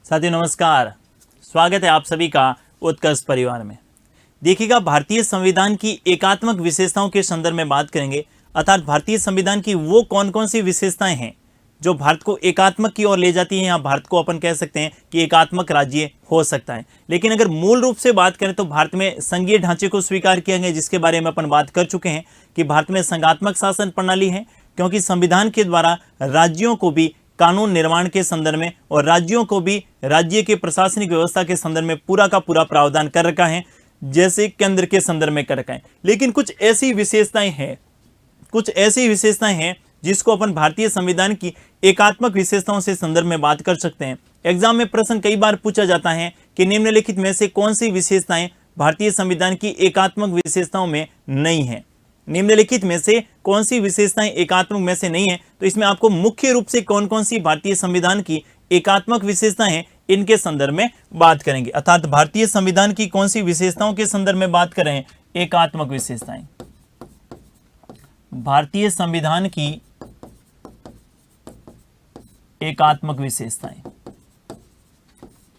साथियों नमस्कार, स्वागत है आप सभी का उत्कर्ष परिवार में। देखिएगा, भारतीय संविधान की एकात्मक विशेषताओं के संदर्भ में बात करेंगे, अर्थात भारतीय संविधान की वो कौन कौन सी विशेषताएं हैं जो भारत को एकात्मक की ओर ले जाती हैं, या भारत को अपन कह सकते हैं कि एकात्मक राज्य हो सकता है। लेकिन अगर मूल रूप से बात करें तो भारत में संघीय ढांचे को स्वीकार किया गया, जिसके बारे में अपन बात कर चुके हैं कि भारत में संघात्मक शासन प्रणाली है, क्योंकि संविधान के द्वारा राज्यों को भी कानून निर्माण के संदर्भ में और राज्यों को भी राज्य के प्रशासनिक व्यवस्था के संदर्भ में पूरा का पूरा प्रावधान कर रखा है, जैसे केंद्र के संदर्भ में कर रखा है। लेकिन कुछ ऐसी विशेषताएं हैं जिसको अपन भारतीय संविधान की एकात्मक विशेषताओं से संदर्भ में बात कर सकते हैं। एग्जाम में प्रश्न कई बार पूछा जाता है कि निम्नलिखित में से कौन सी विशेषताएं भारतीय संविधान की एकात्मक विशेषताओं में नहीं है। निम्नलिखित में से कौन सी विशेषताएं एकात्मक में से नहीं है, तो इसमें आपको मुख्य रूप से कौन कौन सी भारतीय संविधान की एकात्मक विशेषताएं हैं, इनके संदर्भ में बात करेंगे। अर्थात भारतीय संविधान की कौन सी विशेषताओं के संदर्भ में बात करें, एकात्मक विशेषताएं। भारतीय संविधान की एकात्मक विशेषताएं,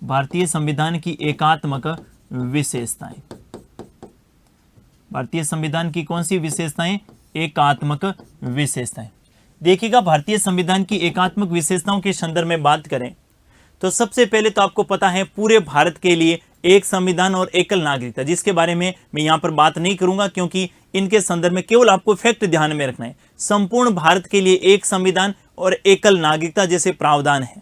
भारतीय संविधान की एकात्मक विशेषताएं। भारतीय संविधान की कौन सी विशेषताएं, एकात्मक विशेषताएं। देखिएगा, भारतीय संविधान की एकात्मक विशेषताओं के संदर्भ में बात करें तो सबसे पहले तो आपको पता है पूरे भारत के लिए एक संविधान और एकल नागरिकता, जिसके बारे में मैं यहां पर बात नहीं करूंगा क्योंकि इनके संदर्भ में केवल आपको फैक्ट ध्यान में रखना है। संपूर्ण भारत के लिए एक संविधान और एकल नागरिकता जैसे प्रावधान है,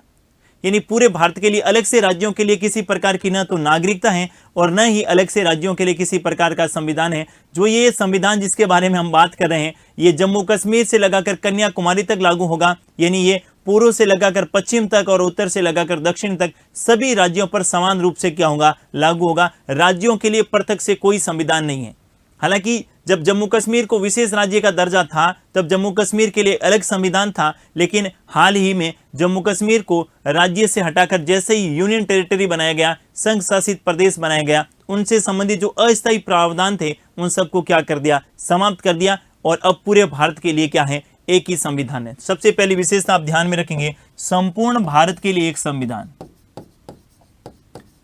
यानी पूरे भारत के लिए अलग से राज्यों के लिए किसी प्रकार की न तो नागरिकता है और न ही अलग से राज्यों के लिए किसी प्रकार का संविधान है। जो ये संविधान जिसके बारे में हम बात कर रहे हैं, ये जम्मू कश्मीर से लगाकर कन्याकुमारी तक लागू होगा, यानी ये पूर्व से लगाकर पश्चिम तक और उत्तर से लगाकर दक्षिण तक सभी राज्यों पर समान रूप से क्या होगा, लागू होगा। राज्यों के लिए पृथक से कोई संविधान नहीं है। हालांकि जब जम्मू कश्मीर को विशेष राज्य का दर्जा था तब जम्मू कश्मीर के लिए अलग संविधान था, लेकिन हाल ही में जम्मू कश्मीर को राज्य से हटाकर जैसे ही यूनियन टेरिटरी बनाया गया, संघ शासित प्रदेश बनाया गया, उनसे संबंधित जो अस्थायी प्रावधान थे उन सबको क्या कर दिया, समाप्त कर दिया। और अब पूरे भारत के लिए क्या है, एक ही संविधान है। सबसे पहली विशेषता आप ध्यान में रखेंगे, संपूर्ण भारत के लिए एक संविधान।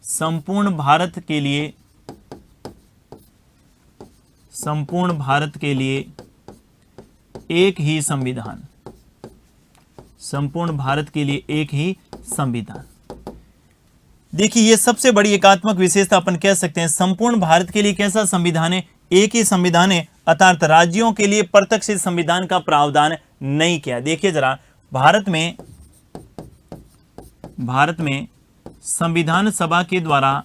संपूर्ण भारत के लिए, संपूर्ण भारत के लिए एक ही संविधान। संपूर्ण भारत के लिए एक ही संविधान। देखिए, ये सबसे बड़ी एकात्मक विशेषता अपन कह सकते हैं। संपूर्ण भारत के लिए कैसा संविधान है, एक ही संविधान है, अर्थात राज्यों के लिए पृथक से संविधान का प्रावधान नहीं किया। देखिए जरा, भारत में संविधान सभा के द्वारा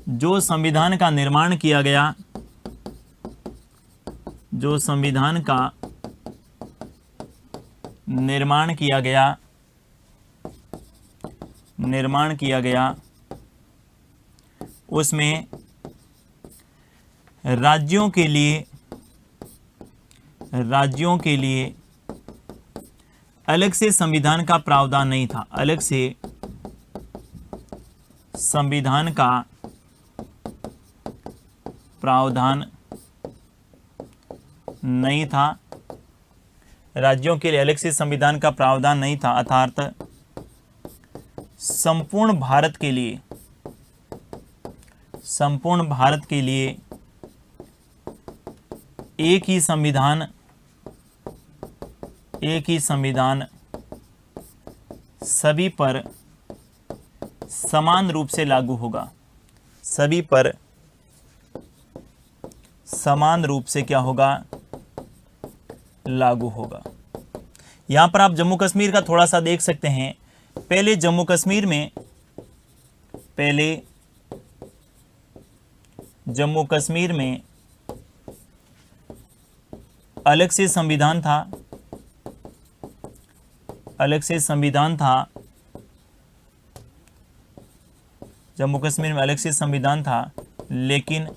जो संविधान का निर्माण किया गया, जो संविधान का निर्माण किया गया उसमें राज्यों के लिए अलग से संविधान का प्रावधान नहीं था। अलग से संविधान का प्रावधान नहीं था। राज्यों के लिए अलग से संविधान का प्रावधान नहीं था, अर्थात संपूर्ण भारत के लिए एक ही संविधान सभी पर समान रूप से लागू होगा। सभी पर समान रूप से क्या होगा, लागू होगा। यहां पर आप जम्मू कश्मीर का थोड़ा सा देख सकते हैं। पहले जम्मू कश्मीर में अलग से संविधान था, जम्मू कश्मीर में अलग से संविधान था, लेकिन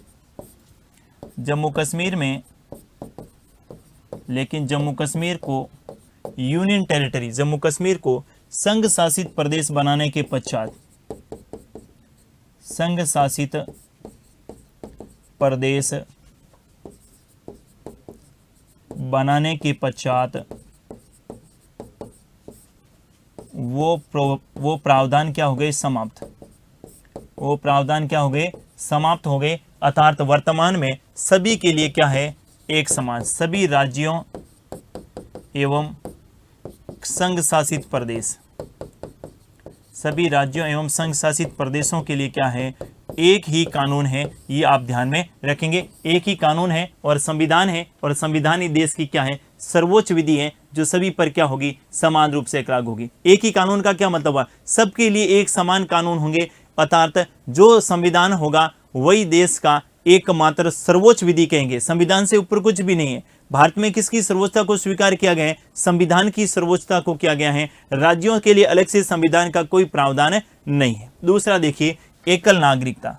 जम्मू कश्मीर को यूनियन टेरिटरी, जम्मू कश्मीर को संघ शासित प्रदेश बनाने के पश्चात, संघ शासित प्रदेश बनाने के पश्चात वो प्रावधान क्या हो गए? समाप्त। वो प्रावधान क्या हो गए? समाप्त हो गए। अर्थात वर्तमान में सभी के लिए क्या है? एक समान। सभी राज्यों एवं संघ शासित प्रदेश, सभी राज्यों एवं संघ शासित प्रदेशों के लिए क्या है? एक ही कानून है। ये आप ध्यान में रखेंगे। एक ही कानून है और संविधान है, और संविधान ही देश की क्या है? सर्वोच्च विधि है, जो सभी पर क्या होगी? समान रूप से लागू होगी। एक ही कानून का क्या मतलब है? सबके लिए एक समान कानून होंगे। अर्थात जो संविधान होगा वही देश का एकमात्र सर्वोच्च विधि कहेंगे। संविधान से ऊपर कुछ भी नहीं है। भारत में किसकी सर्वोच्चता को स्वीकार किया गया है? संविधान की सर्वोच्चता को किया गया है। राज्यों के लिए अलग से संविधान का कोई प्रावधान नहीं है। दूसरा देखिए, एकल नागरिकता।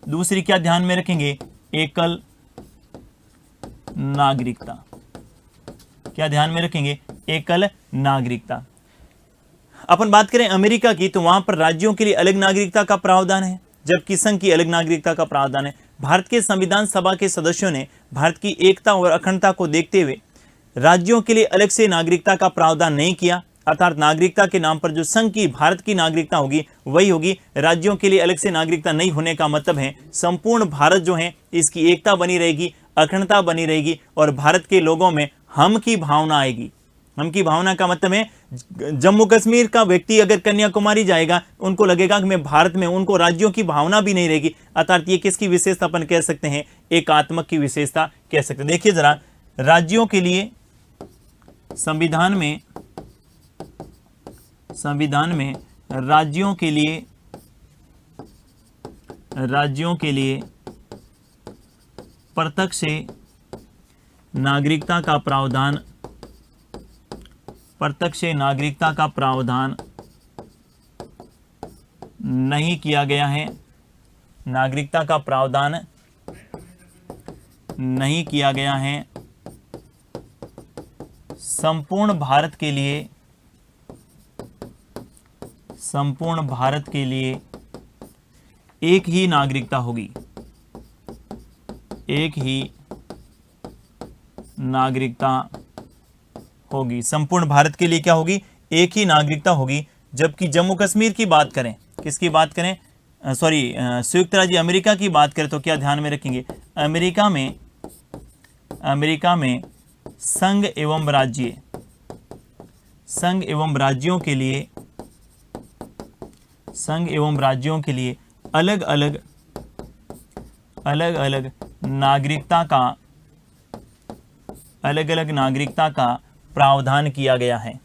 दूसरी क्या ध्यान में रखेंगे? एकल नागरिकता। क्या ध्यान में रखेंगे? एकल नागरिकता। अपन बात करें अमेरिका की, तो वहां पर राज्यों के लिए अलग नागरिकता का प्रावधान है, जबकि संघ की अलग नागरिकता का प्रावधान है। भारत के संविधान सभा के सदस्यों ने भारत की एकता और अखंडता को देखते हुए राज्यों के लिए अलग से नागरिकता का प्रावधान नहीं किया। अर्थात नागरिकता के नाम पर जो संघ की भारत की नागरिकता होगी वही होगी। राज्यों के लिए अलग से नागरिकता नहीं होने का मतलब है संपूर्ण भारत जो है इसकी एकता बनी रहेगी, अखंडता बनी रहेगी, और भारत के लोगों में हम की भावना आएगी। हम की भावना का मतलब है जम्मू कश्मीर का व्यक्ति अगर कन्याकुमारी जाएगा, उनको लगेगा कि मैं भारत में, उनको राज्यों की भावना भी नहीं रहेगी। अर्थात ये किसकी विशेषता अपन कह सकते हैं? एकात्मक की विशेषता कह सकते हैं। देखिए जरा, राज्यों के लिए संविधान में राज्यों के लिए प्रत्यक्ष नागरिकता का प्रावधान नहीं किया गया है। नागरिकता का प्रावधान नहीं किया गया है। संपूर्ण भारत के लिए एक ही नागरिकता होगी। एक ही नागरिकता होगी। संपूर्ण भारत के लिए क्या होगी? एक ही नागरिकता होगी। जबकि जम्मू कश्मीर की बात करें, किसकी बात करें? संयुक्त राज्य अमेरिका की बात करें तो क्या ध्यान में रखेंगे? अमेरिका में संघ एवं राज्यों के लिए अलग अलग नागरिकता का प्रावधान किया गया है।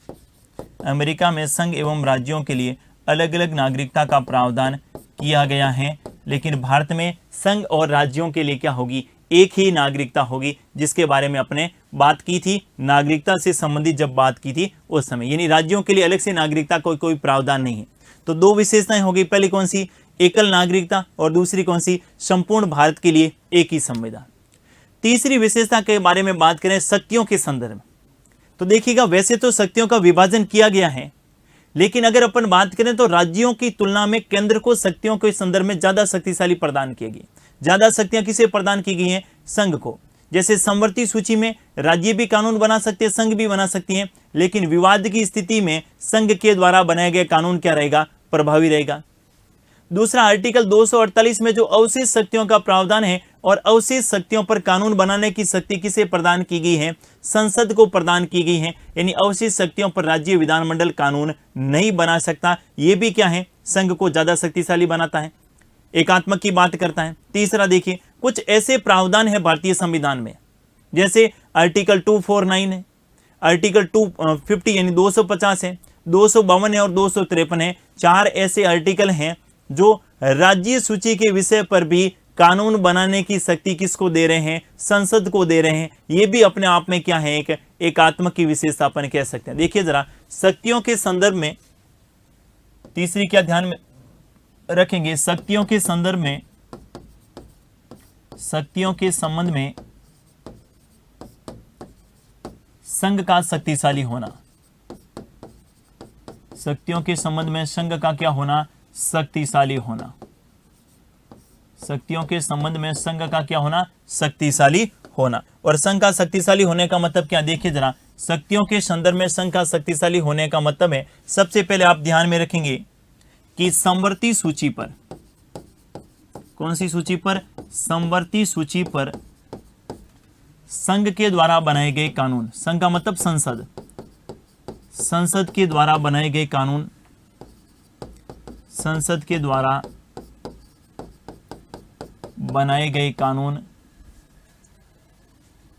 अमेरिका में संघ एवं राज्यों के लिए अलग अलग नागरिकता का प्रावधान किया गया है, लेकिन भारत में संघ और राज्यों के लिए क्या होगी? एक ही नागरिकता होगी, जिसके बारे में अपने बात की थी नागरिकता से संबंधित जब बात की थी उस समय। यानी राज्यों के लिए अलग से नागरिकता कोई प्रावधान नहीं है। तो दो विशेषताएं होगी। पहली कौन सी? एकल नागरिकता, और दूसरी कौन सी? संपूर्ण भारत के लिए एक ही संविधान। तीसरी विशेषता के बारे में बात करें शक्तियों के संदर्भ में, तो देखिएगा वैसे तो शक्तियों का विभाजन किया गया है, लेकिन अगर अपन बात करें तो राज्यों की तुलना में केंद्र को शक्तियों के संदर्भ में ज्यादा शक्तिशाली प्रदान किए गए। ज्यादा शक्तियां किसे प्रदान की गई हैं? संघ को। जैसे समवर्ती सूची में राज्य भी कानून बना सकते हैं, संघ भी बना सकती हैं, लेकिन विवाद की स्थिति में संघ के द्वारा बनाए गए कानून क्या रहेगा? प्रभावी रहेगा। दूसरा, आर्टिकल 248 में जो अवशेष शक्तियों का प्रावधान है, और अवशेष शक्तियों पर कानून बनाने की शक्ति किसे प्रदान की गई है? संसद को प्रदान की गई है। यानी अवशेष शक्तियों पर राज्य विधानमंडल कानून नहीं बना सकता। ये भी क्या है? संघ को ज्यादा शक्तिशाली बनाता है, एकात्मक की बात करता है। तीसरा देखिए, कुछ ऐसे प्रावधान है भारतीय संविधान में, जैसे आर्टिकल 249 है, आर्टिकल 250 यानी 250 है, 252 है और 253 है। चार ऐसे आर्टिकल हैं जो राज्य सूची के विषय पर भी कानून बनाने की शक्ति किसको दे रहे हैं? संसद को दे रहे हैं। ये भी अपने आप में क्या है? एक एकात्मक की विशेषता अपन कह सकते हैं। देखिए जरा, शक्तियों के संदर्भ में तीसरी क्या ध्यान में रखेंगे? शक्तियों के संदर्भ में, शक्तियों के संबंध में संघ का शक्तिशाली होना। शक्तियों के संबंध में संघ का क्या होना? शक्तिशाली होना। शक्तियों के संबंध में संघ का क्या होना? शक्तिशाली होना। और संघ का शक्तिशाली होने का मतलब क्या, देखिए जरा, शक्तियों के संदर्भ में संघ का शक्तिशाली होने का मतलब है, सबसे पहले आप ध्यान में रखेंगे कि समवर्ती सूची पर, कौन सी सूची पर, समवर्ती सूची पर संघ के द्वारा बनाए गए कानून, संघ का मतलब संसद, संसद के द्वारा बनाए गए कानून, संसद के द्वारा बनाए गए कानून,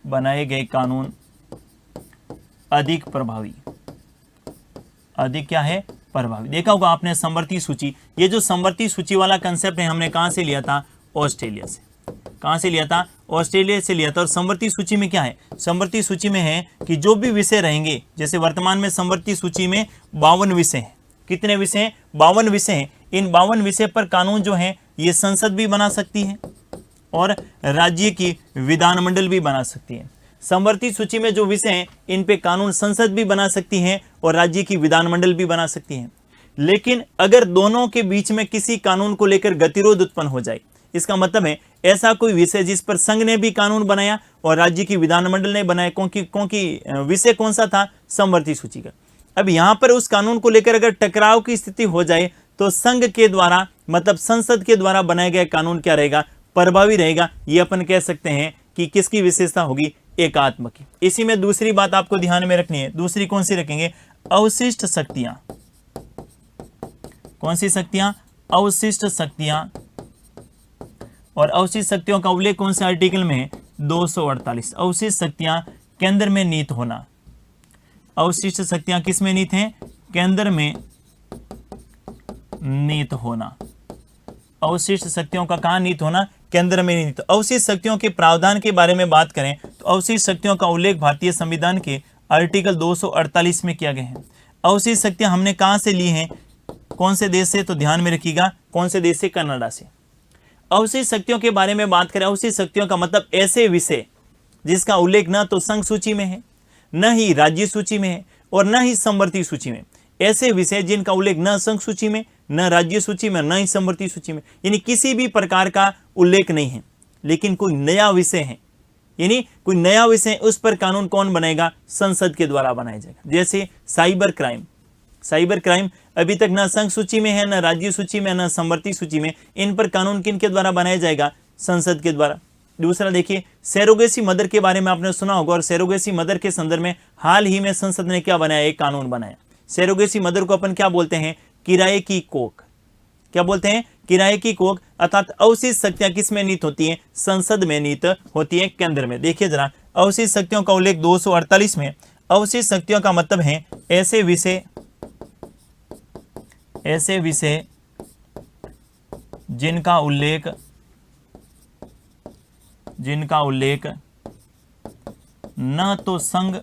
बनाए गए कानून अधिक प्रभावी, अधिक क्या है, प्रभावी। देखा होगा आपने समवर्ती सूची, ये जो समवर्ती सूची वाला कंसेप्ट है हमने कहां से लिया था, ऑस्ट्रेलिया से। कहां से लिया था, ऑस्ट्रेलिया से लिया था। और समवर्ती सूची में क्या है, समवर्ती सूची में है कि जो भी विषय रहेंगे, जैसे वर्तमान में समवर्ती सूची में 52 विषय हैं। कितने विषय हैं, 52 विषय हैं। इन 52 विषय पर कानून जो है ये संसद भी बना सकती है और राज्य की विधानमंडल भी बना सकती है। समवर्ती सूची में जो विषय हैं इन पे कानून संसद भी बना सकती है और राज्य की विधानमंडल भी बना सकती है। लेकिन अगर दोनों के बीच में किसी कानून को लेकर गतिरोध उत्पन्न हो जाए, इसका मतलब है ऐसा कोई विषय जिस पर संघ ने भी कानून बनाया और राज्य की विधानमंडल ने बनाया, क्योंकि विषय कौन सा था, समवर्ती सूची का। अब यहां पर उस कानून को लेकर अगर टकराव की स्थिति हो जाए तो संघ के द्वारा मतलब संसद के द्वारा बनाया गया कानून क्या रहेगा, प्रभावी रहेगा। ये अपन कह सकते हैं कि किसकी विशेषता होगी, एकात्मक की। इसी में दूसरी बात आपको ध्यान में रखनी है, दूसरी कौन सी रखेंगे, अवशिष्ट शक्तियां। कौन सी शक्तियां, अवशिष्ट शक्तियां। और अवशिष्ट शक्तियों का उल्लेख कौन से आर्टिकल में है, 248। अवशिष्ट शक्तियां केंद्र में नीत होना। अवशिष्ट शक्तियां किस में नीत हैं, केंद्र में नीत होना। अवशिष्ट शक्तियों का कहां नीत होना, केंद्र में नीत। अवशिष्ट शक्तियों के प्रावधान के बारे में बात करें तो अवशिष्ट शक्तियों का उल्लेख भारतीय संविधान के आर्टिकल 248 में किया गया है। अवशिष्ट शक्तियां हमने कहां से ली हैं, कौन से देश से, तो ध्यान में रखिएगा, कौन से देश से, कनाडा से। अवशिष्ट शक्तियों के बारे में बात करें, अवशिष्ट शक्तियों का मतलब ऐसे विषय जिसका उल्लेख न तो संघ सूची में है, न ही राज्य सूची में है और न ही समवर्ती सूची में। ऐसे विषय जिनका उल्लेख न संघ सूची में, न राज्य सूची में, न ही समवर्ती सूची में, यानी किसी भी प्रकार का उल्लेख नहीं है, लेकिन कोई नया विषय है, यानी कोई नया विषय, उस पर कानून कौन बनाएगा, संसद के द्वारा बनाया जाएगा। जैसे साइबर क्राइम, साइबर क्राइम अभी तक न संघ सूची में है, न राज्य सूची में, न समवर्ती सूची में। इन पर कानून किन के द्वारा बनाया जाएगा, संसद के द्वारा। दूसरा देखिए, सैरोगेसी मदर के बारे में आपने सुना होगा और सैरोगेसी मदर के संदर्भ में हाल ही में संसद ने क्या बनाया, एक कानून बनाया। सैरोगेसी मदर को अपन क्या बोलते हैं, किराए की कोख। क्या बोलते हैं, किराए की कोख। अर्थात अवशिष्ट शक्तियां किस में नीत होती हैं, संसद में नीत होती है, केंद्र में। देखिए जरा, अवशिष्ट शक्तियों का उल्लेख 248 में। अवशिष्ट शक्तियों का मतलब है ऐसे विषय, ऐसे विषय जिनका उल्लेख, जिनका उल्लेख न तो संघ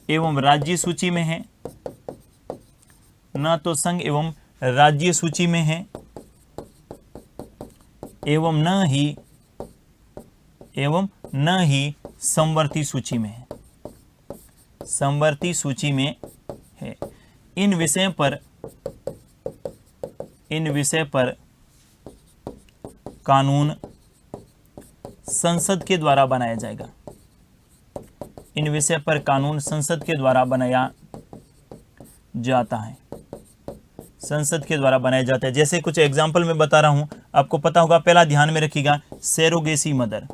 एवं राज्य सूची में है, न तो संघ एवं राज्य सूची में है, एवं न ही समवर्ती सूची में है, समवर्ती सूची में है। इन विषय पर कानून संसद के द्वारा बनाया जाएगा। इन विषय पर कानून संसद के द्वारा बनाया जाता है, संसद के द्वारा बनाया जाता है। जैसे कुछ एग्जाम्पल मैं बता रहा हूं, आपको पता होगा, पहला ध्यान में रखिएगा, सैरोगेसी मदर।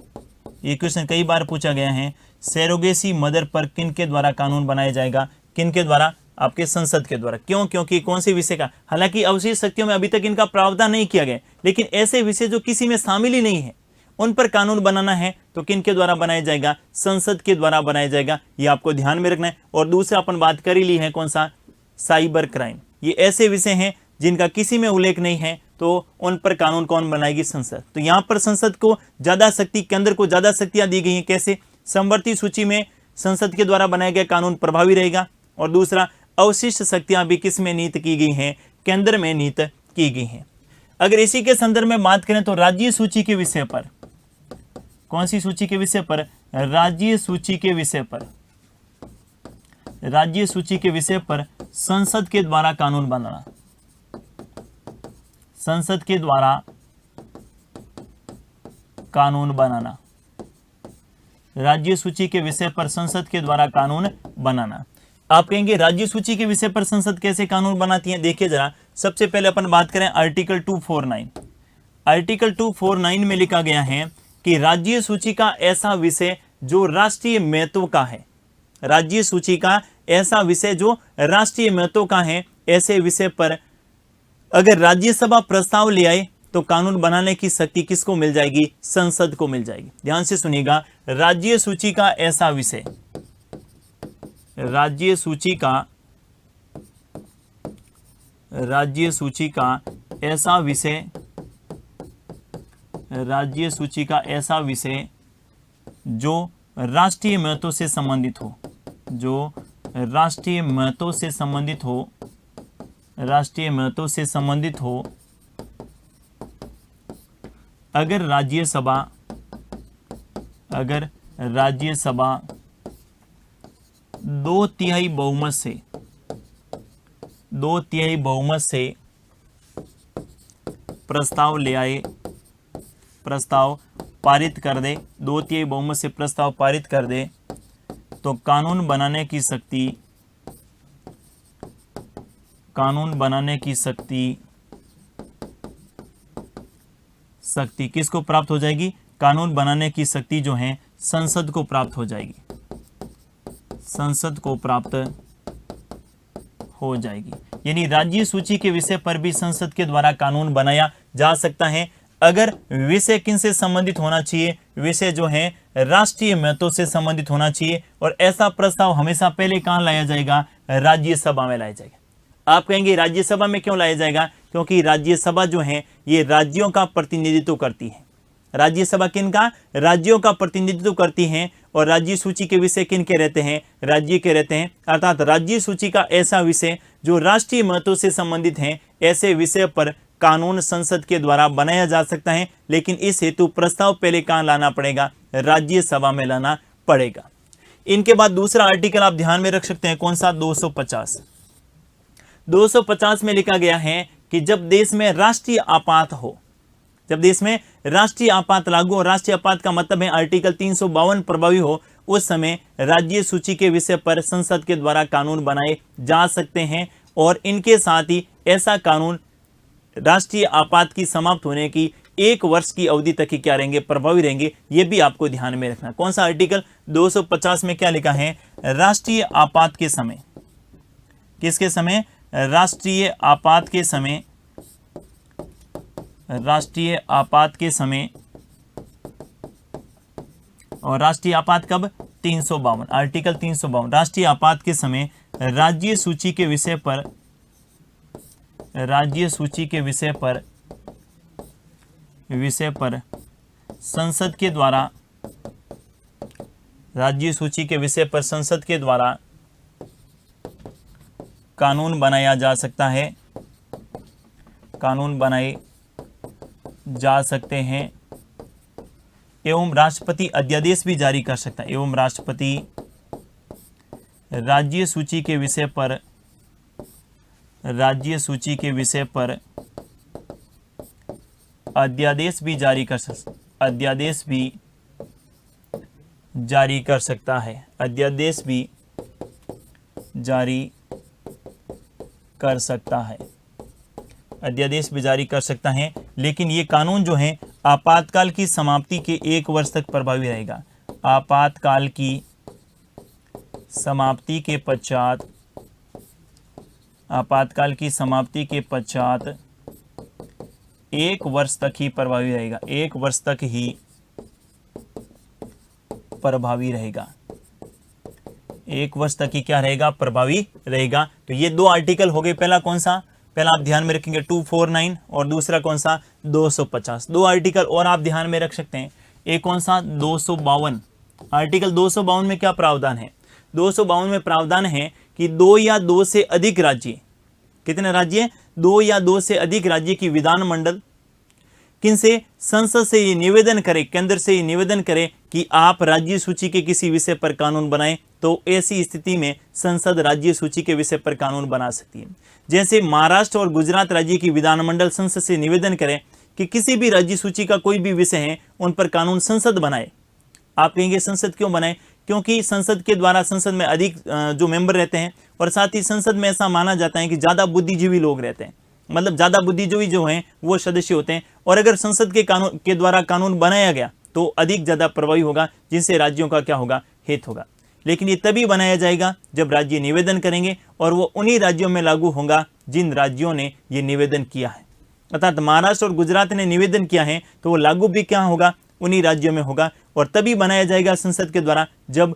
ये क्वेश्चन कई बार पूछा गया है, सैरोगेसी मदर पर किन के द्वारा कानून बनाया जाएगा, किन के द्वारा, आपके संसद के द्वारा। क्यों, क्योंकि कौन से विषय का, हालांकि अवशिष्ट शक्तियों में अभी तक इनका प्रावधान नहीं किया गया, लेकिन ऐसे विषय जो किसी में शामिल ही नहीं है उन पर कानून बनाना है तो किन के द्वारा बनाया जाएगा, संसद के द्वारा बनाया जाएगा। ये आपको ध्यान में रखना है। और दूसरा अपन बात कर ही ली है, कौन सा, साइबर क्राइम। ये ऐसे विषय हैं जिनका किसी में उल्लेख नहीं है तो उन पर कानून कौन बनाएगी, संसद। तो यहाँ पर संसद को ज्यादा शक्ति, केंद्र को ज्यादा शक्तियां दी गई हैं। कैसे, समवर्ती सूची में संसद के द्वारा बनाया गया कानून प्रभावी रहेगा। और दूसरा, अवशिष्ट शक्तियां भी किस में नीत की गई हैं, केंद्र में नीत की गई हैं। अगर इसी के संदर्भ में बात करें तो राज्य सूची के विषय पर, कौन सी सूची के विषय पर, राज्य सूची के विषय पर, राज्य सूची के विषय पर संसद के द्वारा कानून बनाना, संसद के द्वारा कानून बनाना। राज्य सूची के विषय पर संसद के द्वारा कानून बनाना। आप कहेंगे राज्य सूची के विषय पर संसद कैसे कानून बनाती है? देखिए जरा, सबसे पहले अपन बात करें आर्टिकल 249। आर्टिकल 249 में लिखा गया है कि राज्य सूची का ऐसा विषय जो राष्ट्रीय महत्व का है, राज्य सूची का ऐसा विषय जो राष्ट्रीय महत्व का है, ऐसे विषय पर अगर राज्यसभा प्रस्ताव ले आए तो कानून बनाने की शक्ति किसको मिल जाएगी? संसद को मिल जाएगी। ध्यान से सुनिएगा, राज्य सूची का ऐसा विषय, राज्य सूची का ऐसा विषय, राज्य सूची का ऐसा विषय जो राष्ट्रीय महत्व से संबंधित हो, जो राष्ट्रीय महत्व से संबंधित हो, राष्ट्रीय महत्व से संबंधित हो, अगर राज्यसभा 2/3 बहुमत से प्रस्ताव ले आए, प्रस्ताव पारित कर दे, 2/3 बहुमत से प्रस्ताव पारित कर दे, तो कानून बनाने की शक्ति किसको प्राप्त हो जाएगी? कानून बनाने की शक्ति जो है संसद को प्राप्त हो जाएगी, संसद को प्राप्त हो जाएगी। यानी राज्य सूची के विषय पर भी संसद के द्वारा कानून बनाया जा सकता है। अगर विषय किन से संबंधित होना चाहिए? विषय जो है राष्ट्रीय महत्व से संबंधित होना चाहिए, और ऐसा प्रस्ताव हमेशा पहले कहां लाया जाएगा? राज्यसभा में लाया जाएगा। आप कहेंगे राज्यसभा में क्यों लाया जाएगा? क्योंकि राज्यसभा जो है ये राज्यों का प्रतिनिधित्व करती है। राज्यसभा किन का? राज्यों का प्रतिनिधित्व करती है। और राज्य सूची के विषय किन के रहते हैं? राज्य के रहते हैं। अर्थात राज्य सूची का ऐसा विषय जो राष्ट्रीय महत्व से संबंधित है, ऐसे विषय पर कानून संसद के द्वारा बनाया जा सकता है। लेकिन इस हेतु प्रस्ताव पहले कहां लाना पड़ेगा? राज्यसभा में लाना पड़ेगा। इनके बाद दूसरा आर्टिकल आप ध्यान में रख सकते हैं, कौन सा? 250 में लिखा गया है कि जब देश में राष्ट्रीय आपात हो, जब देश में राष्ट्रीय आपात लागू हो, राष्ट्रीय आपात का मतलब है आर्टिकल 352 प्रभावी हो, उस समय राज्य सूची के विषय पर संसद के द्वारा कानून बनाए जा सकते हैं। और इनके साथ ही ऐसा कानून राष्ट्रीय आपात की समाप्त होने की 1 वर्ष की अवधि तक ही क्या रहेंगे? प्रभावी रहेंगे। यह भी आपको ध्यान में रखना। कौन सा आर्टिकल? 250 में क्या लिखा है? राष्ट्रीय आपात के समय, किसके समय? राष्ट्रीय आपात के समय, राष्ट्रीय आपात के समय। और राष्ट्रीय आपात कब? 352, आर्टिकल 352। राष्ट्रीय आपात के समय राज्य सूची के विषय पर, राज्य सूची के विषय पर संसद के द्वारा, राज्य सूची के विषय पर संसद के द्वारा कानून बनाया जा सकता है, कानून बनाए जा सकते हैं। एवं राष्ट्रपति अध्यादेश भी जारी कर सकता है। एवं राष्ट्रपति राज्य सूची के विषय पर, राज्य सूची के विषय पर अध्यादेश भी जारी कर सकता, अध्यादेश भी जारी कर सकता है, अध्यादेश भी जारी कर सकता है, अध्यादेश भी जारी कर सकता है। लेकिन ये कानून जो है आपातकाल की समाप्ति के 1 वर्ष तक प्रभावी रहेगा। आपातकाल की समाप्ति के पश्चात, आपातकाल की समाप्ति के पश्चात 1 वर्ष तक ही प्रभावी रहेगा। 1 वर्ष तक ही प्रभावी रहेगा। 1 वर्ष तक ही क्या रहेगा? प्रभावी रहेगा। तो ये 2 आर्टिकल हो गए। पहला कौन सा? पहला आप ध्यान में रखेंगे 249, और दूसरा कौन सा? 250। 2 आर्टिकल और आप ध्यान में रख सकते हैं। एक कौन सा? 252। आर्टिकल 252 में क्या प्रावधान है? 252 में प्रावधान है कि 2 या 2 से अधिक राज्य, कितने राज्य? 2 या 2 से अधिक राज्य की विधानमंडल किनसे? संसद से ये निवेदन करे, केंद्र से ये निवेदन करे कि आप राज्य सूची के किसी विषय पर कानून बनाएं, तो ऐसी स्थिति में संसद राज्य सूची के विषय पर कानून बना सकती है। जैसे महाराष्ट्र और गुजरात राज्य की विधानमंडल संसद से निवेदन करे कि किसी भी राज्य सूची का कोई भी विषय है उन पर कानून संसद बनाए, आप कहेंगे संसद क्यों बनाए? क्योंकि संसद के द्वारा संसद में अधिक जो मेंबर रहते हैं और साथ ही संसद में ऐसा माना जाता है कि ज़्यादा बुद्धिजीवी लोग रहते हैं, मतलब ज़्यादा बुद्धिजीवी जो हैं वो सदस्य होते हैं, और अगर संसद के कानून के द्वारा कानून बनाया गया तो अधिक ज़्यादा प्रभावी होगा, जिससे राज्यों का क्या होगा, हित होगा। लेकिन ये तभी बनाया जाएगा जब राज्य निवेदन करेंगे, और वो उन्हीं राज्यों में लागू होगा जिन राज्यों ने ये निवेदन किया है। अर्थात महाराष्ट्र और गुजरात ने निवेदन किया है तो वो लागू भी क्या होगा, उन्हीं राज्यों में होगा, और तभी बनाया जाएगा संसद के द्वारा जब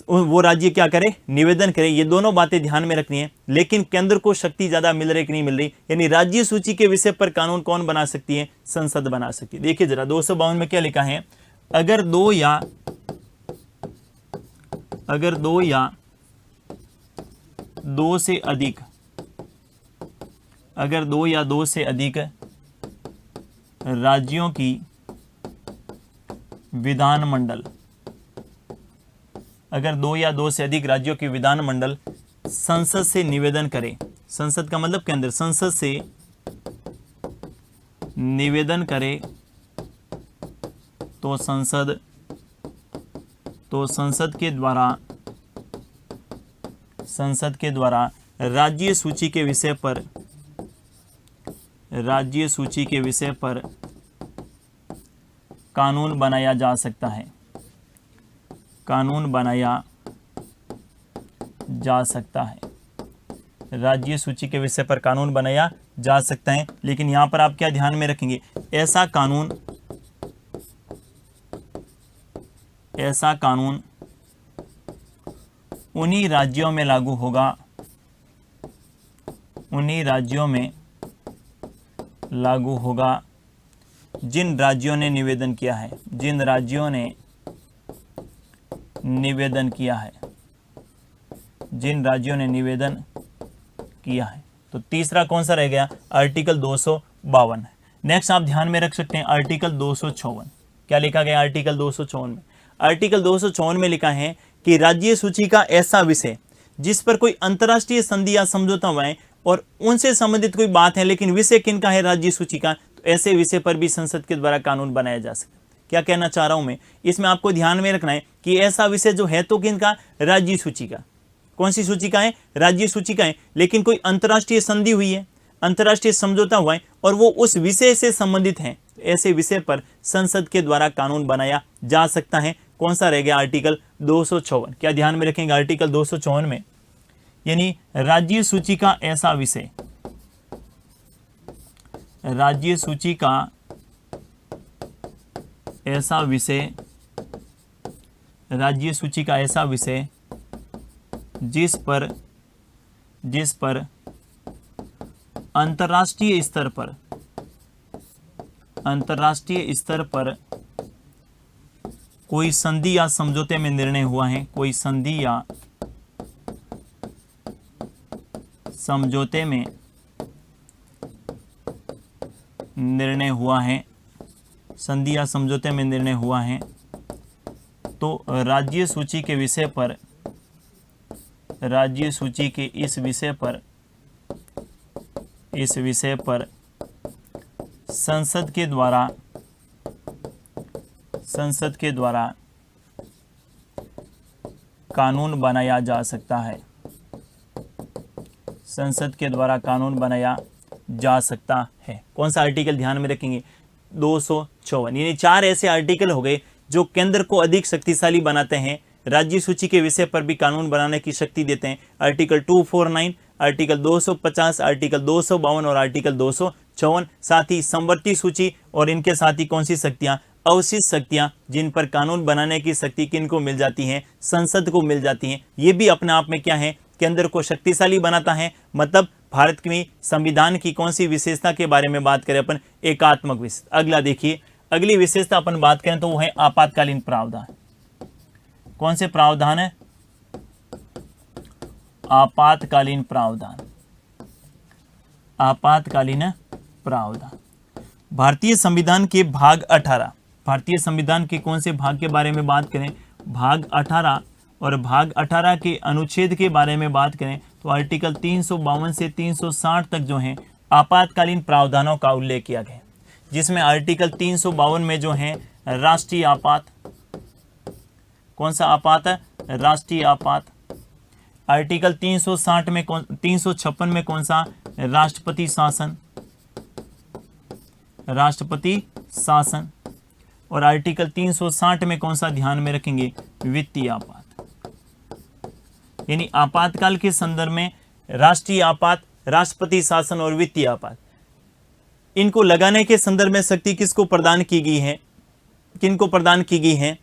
वो राज्य क्या करे, निवेदन करे। ये दोनों बातें ध्यान में रखनी है। लेकिन केंद्र को शक्ति ज्यादा मिल रही कि नहीं मिल रही, यानी राज्य सूची के विषय पर कानून कौन बना सकती है, संसद बना सकती है। देखिए जरा 252 में क्या लिखा है, अगर दो या दो से अधिक राज्यों की विधानमंडल, अगर दो या दो से अधिक राज्यों की विधानमंडल संसद से निवेदन करे, संसद का मतलब केंद्र, संसद से निवेदन करे तो संसद के द्वारा राज्य सूची के विषय पर कानून बनाया जा सकता है, राज्य सूची के विषय पर कानून बनाया जा सकता है। लेकिन यहां पर आप क्या ध्यान में रखेंगे, ऐसा कानून उन्हीं राज्यों में लागू होगा जिन राज्यों ने निवेदन किया है। तो तीसरा कौन सा रह गया, आर्टिकल 252। नेक्स्ट आप ध्यान में रख सकते हैं आर्टिकल 254। क्या लिखा गया आर्टिकल 254 में? आर्टिकल 254 में लिखा है कि राज्य सूची का ऐसा विषय जिस पर कोई अंतर्राष्ट्रीय संधि या समझौता हुआ है और उनसे संबंधित कोई बात है, लेकिन विषय किनका है, राज्य सूची का, तो ऐसे विषय पर भी संसद के द्वारा कानून बनाया जा सकता है। क्या कहना चाह रहा हूं मैं, इसमें आपको ध्यान में रखना है कि ऐसा विषय जो है तो किनका, राज्य सूची का। कौन सी सूची का है, राज्य सूची का है, लेकिन कोई अंतर्राष्ट्रीय संधि हुई है, अंतर्राष्ट्रीय समझौता हुआ है और वो उस विषय से संबंधित है, ऐसे विषय पर संसद के द्वारा कानून बनाया जा सकता है। कौन सा रह गया, आर्टिकल 254। क्या ध्यान में रखेंगे आर्टिकल 254 में, यानी राज्य सूची का ऐसा विषय, राज्य सूची का ऐसा विषय जिस पर अंतर्राष्ट्रीय स्तर पर कोई संधि या समझौते में निर्णय हुआ है, कोई संधि या समझौते में निर्णय हुआ है, संधि या समझौते में निर्णय हुआ है, तो राज्य सूची के विषय पर, राज्य सूची के इस विषय पर संसद के द्वारा कानून बनाया जा सकता है, संसद के द्वारा कानून बनाया जा सकता है। कौन सा आर्टिकल ध्यान में रखेंगे, 254। यानी 4 ऐसे आर्टिकल हो गए जो केंद्र को अधिक शक्तिशाली बनाते हैं, राज्य सूची के विषय पर भी कानून बनाने की शक्ति देते हैं। आर्टिकल 249, आर्टिकल 250, आर्टिकल 252 और आर्टिकल 254। साथ ही समवर्ती सूची और इनके साथ ही कौन सी शक्तियां, अवशिष्ट शक्तियां, जिन पर कानून बनाने की शक्ति किनको मिल जाती है, संसद को मिल जाती है। ये भी अपने आप में क्या है, केंद्र को शक्तिशाली बनाता है। मतलब भारत की संविधान की कौन सी विशेषता के बारे में बात करें अपन, एकात्मक विशेषता। अगला देखिए, अगली विशेषता अपन बात करें तो वो है आपातकालीन प्रावधान। कौन से प्रावधान है, आपातकालीन प्रावधान, आपातकालीन प्रावधान। भारतीय संविधान के भाग 18, भारतीय संविधान के कौन से भाग के बारे में बात करें, भाग 18, और भाग 18 के अनुच्छेद के बारे में बात करें तो आर्टिकल 352 से 360 तक जो है आपातकालीन प्रावधानों का उल्लेख किया गया, जिसमें आर्टिकल 352 में जो है राष्ट्रीय आपात, कौन सा आपात है? राष्ट्रीय आपात। आर्टिकल 356 में कौन सा? राष्ट्रपति शासन, राष्ट्रपति शासन। और आर्टिकल 360 में कौन सा ध्यान में रखेंगे? वित्तीय आपात। यानी आपातकाल के संदर्भ में राष्ट्रीय आपात, राष्ट्रपति शासन और वित्तीय आपात, इनको लगाने के संदर्भ में शक्ति किसको प्रदान की गई है? किनको प्रदान की गई है?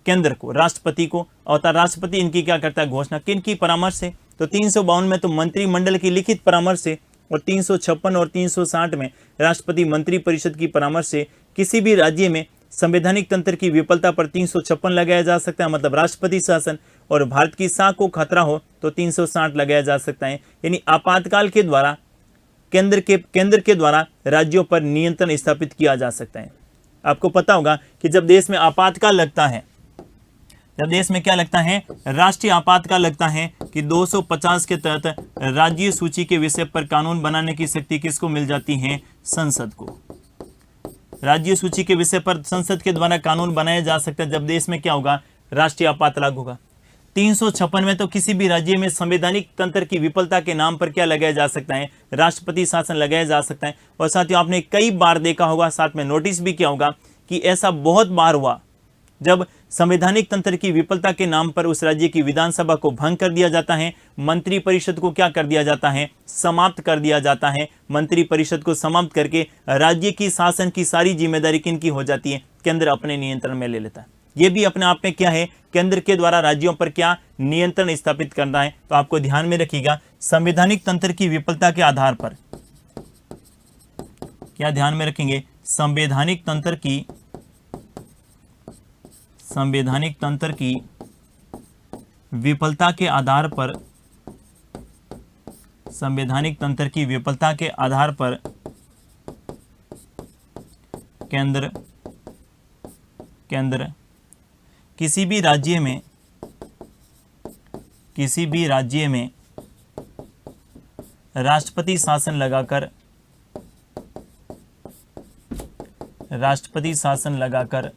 केंद्र को, राष्ट्रपति को। और राष्ट्रपति इनकी क्या करता है? घोषणा। किन की परामर्श से? तो 352 में तो मंत्रिमंडल की लिखित परामर्श से, और 356 और 360 में राष्ट्रपति मंत्रिपरिषद की परामर्श से। किसी भी राज्य में संवैधानिक तंत्र की विफलता पर 356 लगाया जा सकता है, मतलब राष्ट्रपति शासन, और भारत की साख को खतरा हो तो 360 लगाया जा सकता है। यानी आपातकाल के द्वारा केंद्र के द्वारा राज्यों पर नियंत्रण स्थापित किया जा सकता है। आपको पता होगा कि जब देश में आपातकाल लगता है, जब देश में क्या लगता है? राष्ट्रीय आपातकाल लगता है कि 250 के तहत राज्य सूची के विषय पर कानून बनाने की शक्ति किसको मिल जाती है? संसद को। राज्य सूची के विषय पर संसद के द्वारा कानून बनाया जा सकता है जब देश में क्या होगा? राष्ट्रीय आपात लागू होगा। 356 में तो किसी भी राज्य में संवैधानिक तंत्र की विफलता के नाम पर क्या लगाया जा सकता है? राष्ट्रपति शासन लगाया जा सकता है। और साथियों, आपने कई बार देखा होगा, साथ में नोटिस भी किया होगा कि ऐसा बहुत बार हुआ जब संवैधानिक तंत्र की विफलता के नाम पर उस राज्य की विधानसभा को भंग कर दिया जाता है, मंत्रिपरिषद को क्या कर दिया जाता है? समाप्त कर दिया जाता है। मंत्रिपरिषद को समाप्त करके राज्य की शासन की सारी जिम्मेदारी किनकी हो जाती है? केंद्र अपने नियंत्रण में ले लेता है। ये भी अपने आप में क्या है? केंद्र के द्वारा राज्यों पर क्या नियंत्रण स्थापित करना है। तो आपको ध्यान में रखिएगा, संवैधानिक तंत्र की विफलता के आधार पर क्या ध्यान में रखेंगे? संवैधानिक तंत्र की विफलता के आधार पर, संवैधानिक तंत्र की विफलता के आधार पर केंद्र किसी भी राज्य में राष्ट्रपति शासन लगाकर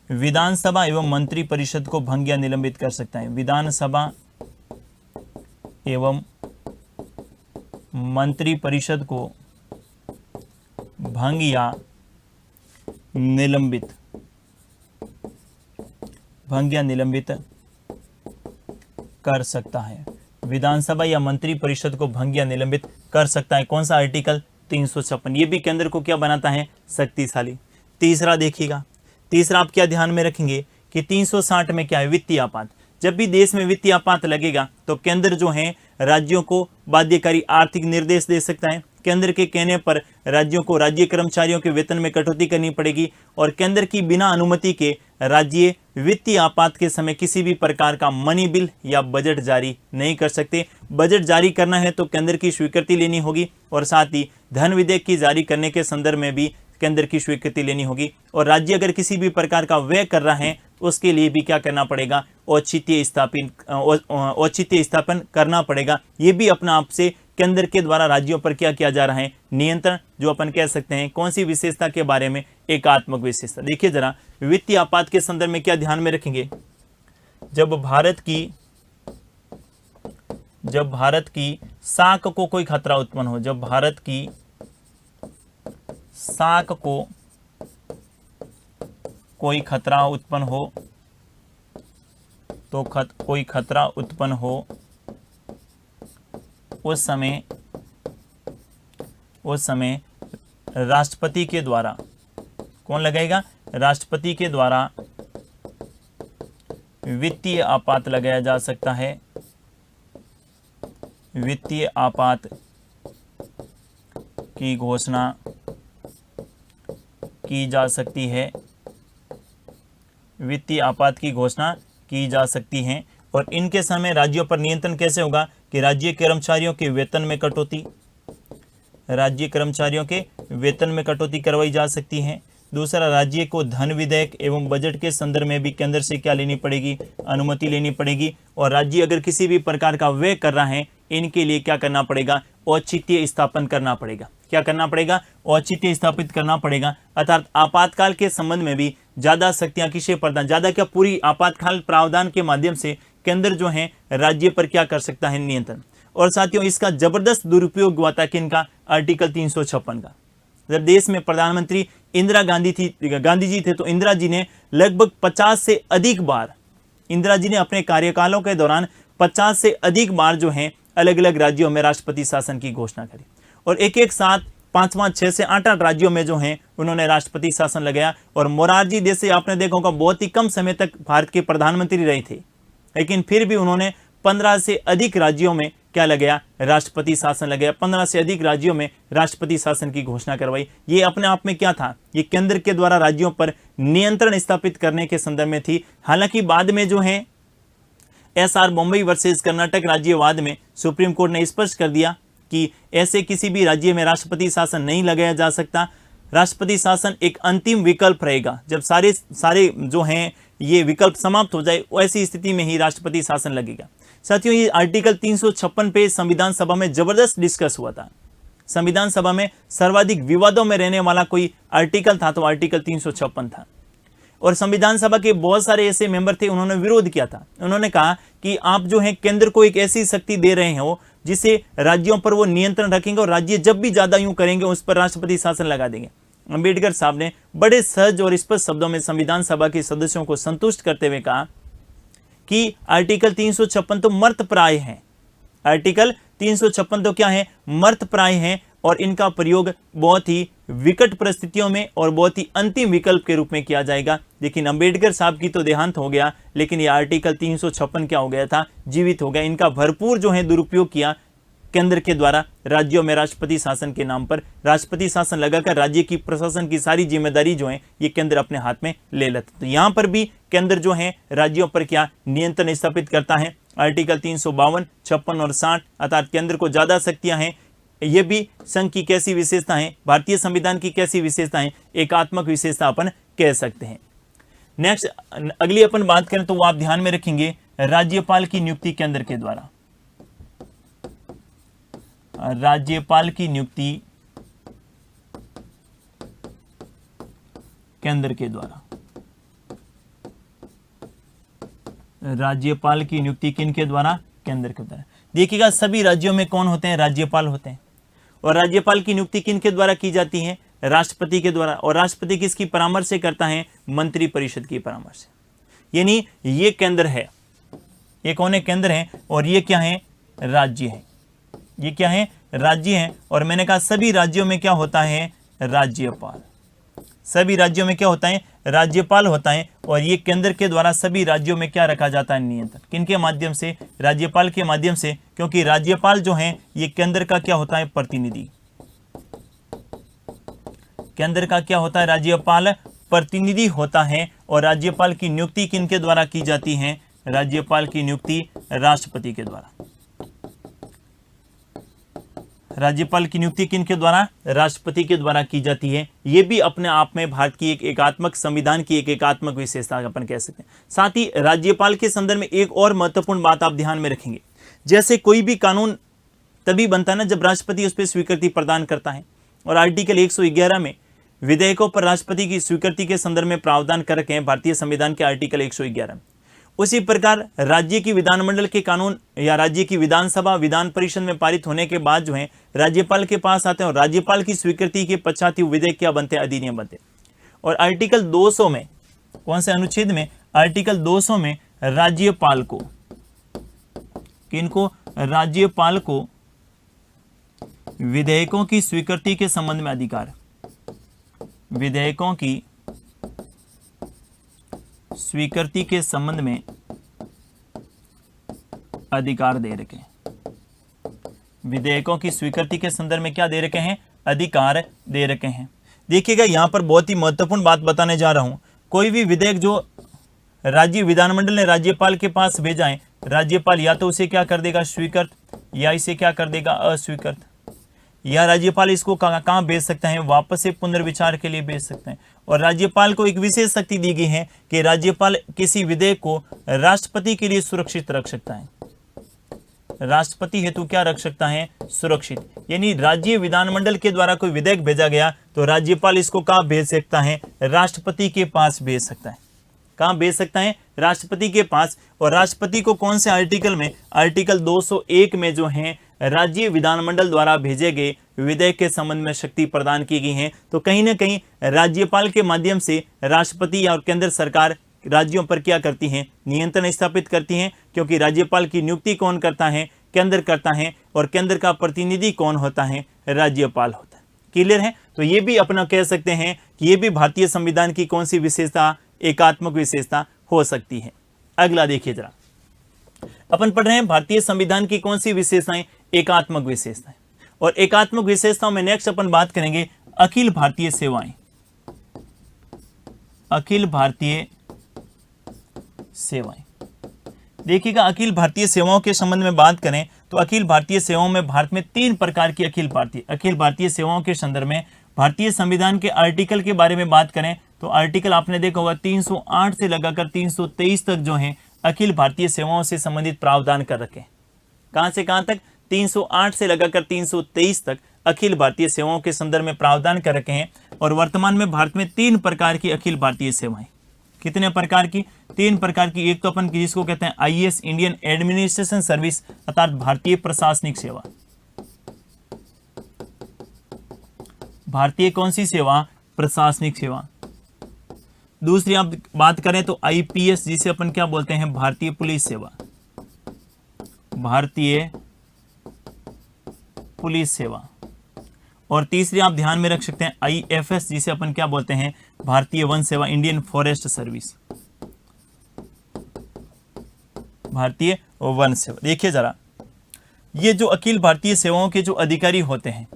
विधानसभा एवं मंत्रिपरिषद को भंग या निलंबित कर सकता है। विधानसभा एवं मंत्रिपरिषद को भंग या निलंबित कर सकता है। विधानसभा या मंत्रिपरिषद को भंग या निलंबित कर सकता है। कौन सा? आर्टिकल 356। ये भी केंद्र को क्या बनाता है? शक्तिशाली। तीसरा देखिएगा, तीसरा आप क्या ध्यान में रखेंगे कि 360 में क्या है? वित्तीय आपात। जब भी देश में वित्तीय आपात लगेगा तो केंद्र जो है राज्यों को बाध्यकारी आर्थिक निर्देश दे सकता है। केंद्र के कहने पर राज्यों को राज्य कर्मचारियों के वेतन में कटौती करनी पड़ेगी, और केंद्र की बिना अनुमति के राज्य वित्तीय आपात के समय किसी भी प्रकार का मनी बिल या बजट जारी नहीं कर सकते। बजट जारी करना है तो केंद्र की स्वीकृति लेनी होगी, और साथ ही धन विधेयक की जारी करने के संदर्भ में भी केंद्र की स्वीकृति लेनी होगी। और राज्य अगर किसी भी प्रकार का व्यय कर रहा है उसके लिए भी क्या करना पड़ेगा? औचित्य स्थापन करना पड़ेगा। ये भी अपना आप से केंद्र के द्वारा राज्यों पर क्या किया जा रहा है? नियंत्रण, जो अपन कह सकते हैं। कौन सी विशेषता के बारे में? एकात्मक विशेषता। देखिए जरा, वित्तीय आपात के संदर्भ में क्या ध्यान में रखेंगे? जब भारत की साख को कोई खतरा उत्पन्न हो, जब भारत की साख को कोई खतरा उत्पन्न हो, तो कोई खतरा उत्पन्न हो, उस समय राष्ट्रपति के द्वारा, कौन लगाएगा? राष्ट्रपति के द्वारा वित्तीय आपात लगाया जा सकता है। वित्तीय आपात की घोषणा की जा सकती है। वित्तीय आपात की घोषणा की जा सकती है। और इनके समय राज्यों पर नियंत्रण कैसे होगा? कि राज्य कर्मचारियों के वेतन में कटौती, राज्य कर्मचारियों के वेतन में कटौती करवाई जा सकती है। दूसरा, राज्य को धन विधेयक एवं बजट के संदर्भ में भी केंद्र से क्या लेनी पड़ेगी? अनुमति लेनी पड़ेगी। और राज्य अगर किसी भी प्रकार का व्यय कर रहा है, इनके लिए क्या करना पड़ेगा? औचित्य स्थापन करना पड़ेगा। क्या करना पड़ेगा, औचित्य स्थापित करना पड़ेगा। अर्थात आपातकाल के संबंध में भी ज्यादा शक्तियां किसे प्रदान, ज्यादा क्या पूरी आपातकाल प्रावधान के माध्यम से केंद्र जो है राज्य पर क्या कर सकता है, नियंत्रण। और साथियों इसका जबरदस्त दुरुपयोग हुआ था किनका, आर्टिकल 356 का। जब देश में प्रधानमंत्री इंदिरा गांधी जी थे तो इंदिरा जी ने लगभग 50 से अधिक बार, इंदिरा जी ने अपने कार्यकालों के दौरान 50 से अधिक बार जो है अलग अलग राज्यों में राष्ट्रपति शासन की घोषणा करी। और एक एक साथ 5 6 से 8 राज्यों में जो है उन्होंने राष्ट्रपति शासन लगाया। और मोरारजी देसाई आपने देखा होगा बहुत ही कम समय तक भारत के प्रधानमंत्री रहे थे, लेकिन फिर भी उन्होंने 15 से अधिक राज्यों में क्या लगाया, राष्ट्रपति शासन लगाया। 15 से अधिक राज्यों में राष्ट्रपति शासन की घोषणा करवाई। ये अपने आप में क्या था, ये केंद्र के द्वारा राज्यों पर नियंत्रण स्थापित करने के संदर्भ में थी। हालांकि बाद में जो है SR बॉम्बे वर्सेस कर्नाटक राज्यवाद में सुप्रीम कोर्ट ने स्पष्ट कर दिया कि ऐसे किसी भी राज्य में राष्ट्रपति शासन नहीं लगाया जा सकता। राष्ट्रपति शासन एक अंतिम विकल्प रहेगा, जब सारे जो हैं ये विकल्प समाप्त हो जाए ऐसी स्थिति में ही राष्ट्रपति शासन लगेगा। साथियों ये आर्टिकल 356 पे संविधान सभा में जबरदस्त डिस्कस हुआ था। संविधान सभा में सर्वाधिक विवादों में रहने वाला कोई आर्टिकल था तो आर्टिकल 356 था। और संविधान सभा के बहुत सारे ऐसे मेंबर थे, उन्होंने विरोध किया था। उन्होंने कहा कि आप जो है केंद्र को एक ऐसी शक्ति दे रहे हो जिसे राज्यों पर वो नियंत्रण रखेंगे और राज्य जब भी ज्यादा यूं करेंगे उस पर राष्ट्रपति शासन लगा देंगे। अंबेडकर साहब ने बड़े सहज और स्पष्ट शब्दों में संविधान सभा के सदस्यों को संतुष्ट करते हुए कहा कि आर्टिकल 356 तो मर्तप्राय है। आर्टिकल 356 तो क्या है, मर्तप्राय है और इनका प्रयोग बहुत ही विकट परिस्थितियों में और बहुत ही अंतिम विकल्प के रूप में किया जाएगा। लेकिन अंबेडकर साहब की तो देहांत हो गया, लेकिन ये आर्टिकल 356 क्या हो गया था, जीवित हो गया। इनका भरपूर जो है दुरुपयोग किया केंद्र के द्वारा राज्यों में राष्ट्रपति शासन के नाम पर। राष्ट्रपति शासन लगाकर राज्य की प्रशासन की सारी जिम्मेदारी जो है ये केंद्र अपने हाथ में ले लेता। तो यहाँ पर भी केंद्र जो है राज्यों पर क्या नियंत्रण स्थापित करता है। आर्टिकल 352, 56 और 60 अर्थात केंद्र को ज्यादा शक्तियां हैं। ये भी संघ की कैसी विशेषता है, भारतीय संविधान की कैसी विशेषता है, एकात्मक विशेषता अपन कह सकते हैं। नेक्स्ट अगली अपन बात करें तो वो आप ध्यान में रखेंगे राज्यपाल की नियुक्ति केंद्र के द्वारा। राज्यपाल की नियुक्ति केंद्र के द्वारा। राज्यपाल की नियुक्ति किन के द्वारा, केंद्र के द्वारा। देखिएगा सभी राज्यों में कौन होते हैं, राज्यपाल होते हैं। और राज्यपाल की नियुक्ति किन के द्वारा की जाती है, राष्ट्रपति के द्वारा। और राष्ट्रपति किसकी परामर्श से करता है, मंत्री परिषद की परामर्श से। यानी ये केंद्र है, ये कौन है, केंद्र है। और ये क्या है, राज्य है। ये क्या है, राज्य है। और मैंने कहा सभी राज्यों में क्या होता है, राज्यपाल। सभी राज्यों में क्या होता है, राज्यपाल होता है। और ये केंद्र के द्वारा सभी राज्यों में क्या रखा जाता है, नियंत्रण। किनके माध्यम से, राज्यपाल के माध्यम से, क्योंकि राज्यपाल जो है ये केंद्र का क्या होता है, प्रतिनिधि। केंद्र का क्या होता है, राज्यपाल प्रतिनिधि होता है। और राज्यपाल की नियुक्ति किनके द्वारा की जाती है, राज्यपाल की नियुक्ति राष्ट्रपति के द्वारा। राज्यपाल की नियुक्ति किनके द्वारा, राष्ट्रपति के द्वारा की जाती है। यह भी अपने आप में भारत की एक एकात्मक संविधान की एक एकात्मक विशेषता अपन कह सकते हैं। साथ ही राज्यपाल के संदर्भ में एक और महत्वपूर्ण बात आप ध्यान में रखेंगे, जैसे कोई भी कानून तभी बनता है ना जब राष्ट्रपति उस पर स्वीकृति प्रदान करता है। और आर्टिकल 111 में विधेयकों पर राष्ट्रपति की स्वीकृति के संदर्भ में प्रावधान कर रखे हैं भारतीय संविधान के आर्टिकल 111 में। उसी प्रकार राज्य की विधानमंडल के कानून या राज्य की विधानसभा विधान परिषद में पारित होने के बाद जो है राज्यपाल के पास आते हैं और राज्यपाल की स्वीकृति के पश्चात ही विधेयक क्या बनते हैं, अधिनियम बनते हैं। और आर्टिकल 200 में, कौन से अनुच्छेद में, आर्टिकल 200 में राज्यपाल को, किनको, राज्यपाल को विधेयकों की स्वीकृति के संबंध में अधिकार, विधेयकों की स्वीकृति के संबंध में अधिकार दे रखे हैं। विधेयकों की स्वीकृति के संदर्भ में क्या दे रखे हैं, अधिकार दे रखे हैं। देखिएगा यहां पर बहुत ही महत्वपूर्ण बात बताने जा रहा हूं। कोई भी विधेयक जो राज्य विधानमंडल ने राज्यपाल के पास भेजा है, राज्यपाल या तो उसे क्या कर देगा, स्वीकृत, या इसे क्या कर देगा, अस्वीकृत। या राज्यपाल इसको कहां भेज सकते हैं, वापस से पुनर्विचार के लिए भेज सकते हैं। और राज्यपाल को एक विशेष शक्ति दी गई है कि राज्यपाल किसी विधेयक को राष्ट्रपति के लिए सुरक्षित रख सकता है। राष्ट्रपति हेतु क्या रख सकता है, सुरक्षित। यानी राज्य विधानमंडल के द्वारा कोई विधेयक भेजा गया तो राज्यपाल इसको कहाँ भेज सकता है, राष्ट्रपति के पास भेज सकता है। कहाँ भेज सकता है, राष्ट्रपति के पास। और राष्ट्रपति को कौन से आर्टिकल में, आर्टिकल 201 में जो है राज्य विधानमंडल द्वारा भेजे गए विधेयक के संबंध में शक्ति प्रदान की गई है। तो कहीं ना कहीं राज्यपाल के माध्यम से राष्ट्रपति और केंद्र सरकार राज्यों पर क्या करती हैं, नियंत्रण स्थापित करती हैं, क्योंकि राज्यपाल की नियुक्ति कौन करता है, केंद्र करता है, और केंद्र का प्रतिनिधि कौन होता है, राज्यपाल होता है। क्लियर है। तो ये भी अपना कह सकते हैं कि ये भी भारतीय संविधान की कौन सी विशेषता, एकात्मक विशेषता हो सकती है। अगला देखिए जरा, अपन पढ़ रहे हैं भारतीय संविधान की कौन सी विशेषताएं, एकात्मक विशेषताएं। और एकात्मक विशेषताओं में नेक्स्ट अपन बात करेंगे अखिल भारतीय सेवाएं। अखिल भारतीय सेवाएं, देखिएगा अखिल भारतीय सेवाओं के संबंध में बात करें तो अखिल भारतीय सेवाओं में भारत में 3 प्रकार की अखिल भारतीय सेवाओं के संदर्भ में भारतीय संविधान के आर्टिकल के बारे में बात करें तो आर्टिकल आपने देखा होगा 308 से लगाकर 323 तक जो है अखिल भारतीय सेवाओं से संबंधित प्रावधान कर रखे। कहां से कहां तक, 308 से लगाकर 323 तक अखिल भारतीय सेवाओं के संदर्भ में प्रावधान कर रखे हैं। और वर्तमान में भारत में 3 प्रकार की अखिल भारतीय सेवाएं, कितने प्रकार की, 3 प्रकार की। एक तो अपन जिसको कहते हैं आईएएस, इंडियन एडमिनिस्ट्रेशन सर्विस, अर्थात भारतीय प्रशासनिक सेवा। भारतीय कौन सी सेवा, प्रशासनिक सेवा। दूसरी आप बात करें तो आईपीएस, जिसे अपन क्या बोलते हैं, भारतीय पुलिस सेवा, भारतीय पुलिस सेवा। और तीसरी आप ध्यान में रख सकते हैं आईएफएस, जिसे अपन क्या बोलते हैं, भारतीय वन सेवा, इंडियन फॉरेस्ट सर्विस, भारतीय वन सेवा। देखिए जरा, ये जो अखिल भारतीय सेवाओं के जो अधिकारी होते हैं,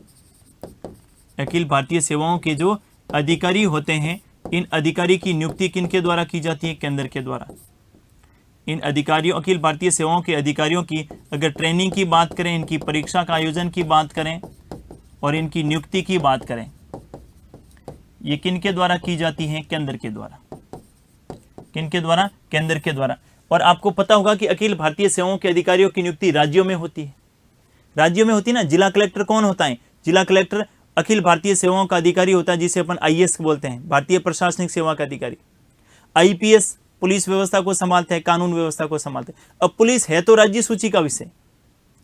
अखिल भारतीय सेवाओं के जो अधिकारी होते हैं, इन अधिकारी की नियुक्ति किनके द्वारा की जाती है, केंद्र के द्वारा। इन अधिकारियों, अखिल भारतीय सेवाओं के अधिकारियों की अगर ट्रेनिंग की बात करें, इनकी परीक्षा का आयोजन की बात करें और इनकी नियुक्ति की बात करें, ये किनके द्वारा की जाती है, केंद्र के द्वारा। किनके द्वारा, केंद्र के द्वारा। और आपको पता होगा कि अखिल भारतीय सेवाओं के अधिकारियों की नियुक्ति राज्यों में होती है, राज्यों में होती है ना। जिला कलेक्टर कौन होता है, जिला कलेक्टर अखिल भारतीय सेवाओं का अधिकारी होता है, जिसे अपन आईएएस बोलते हैं, भारतीय प्रशासनिक सेवा का अधिकारी। आईपीएस पुलिस व्यवस्था को संभालते हैं, कानून व्यवस्था को संभालते हैं। अब पुलिस है तो राज्य सूची का विषय,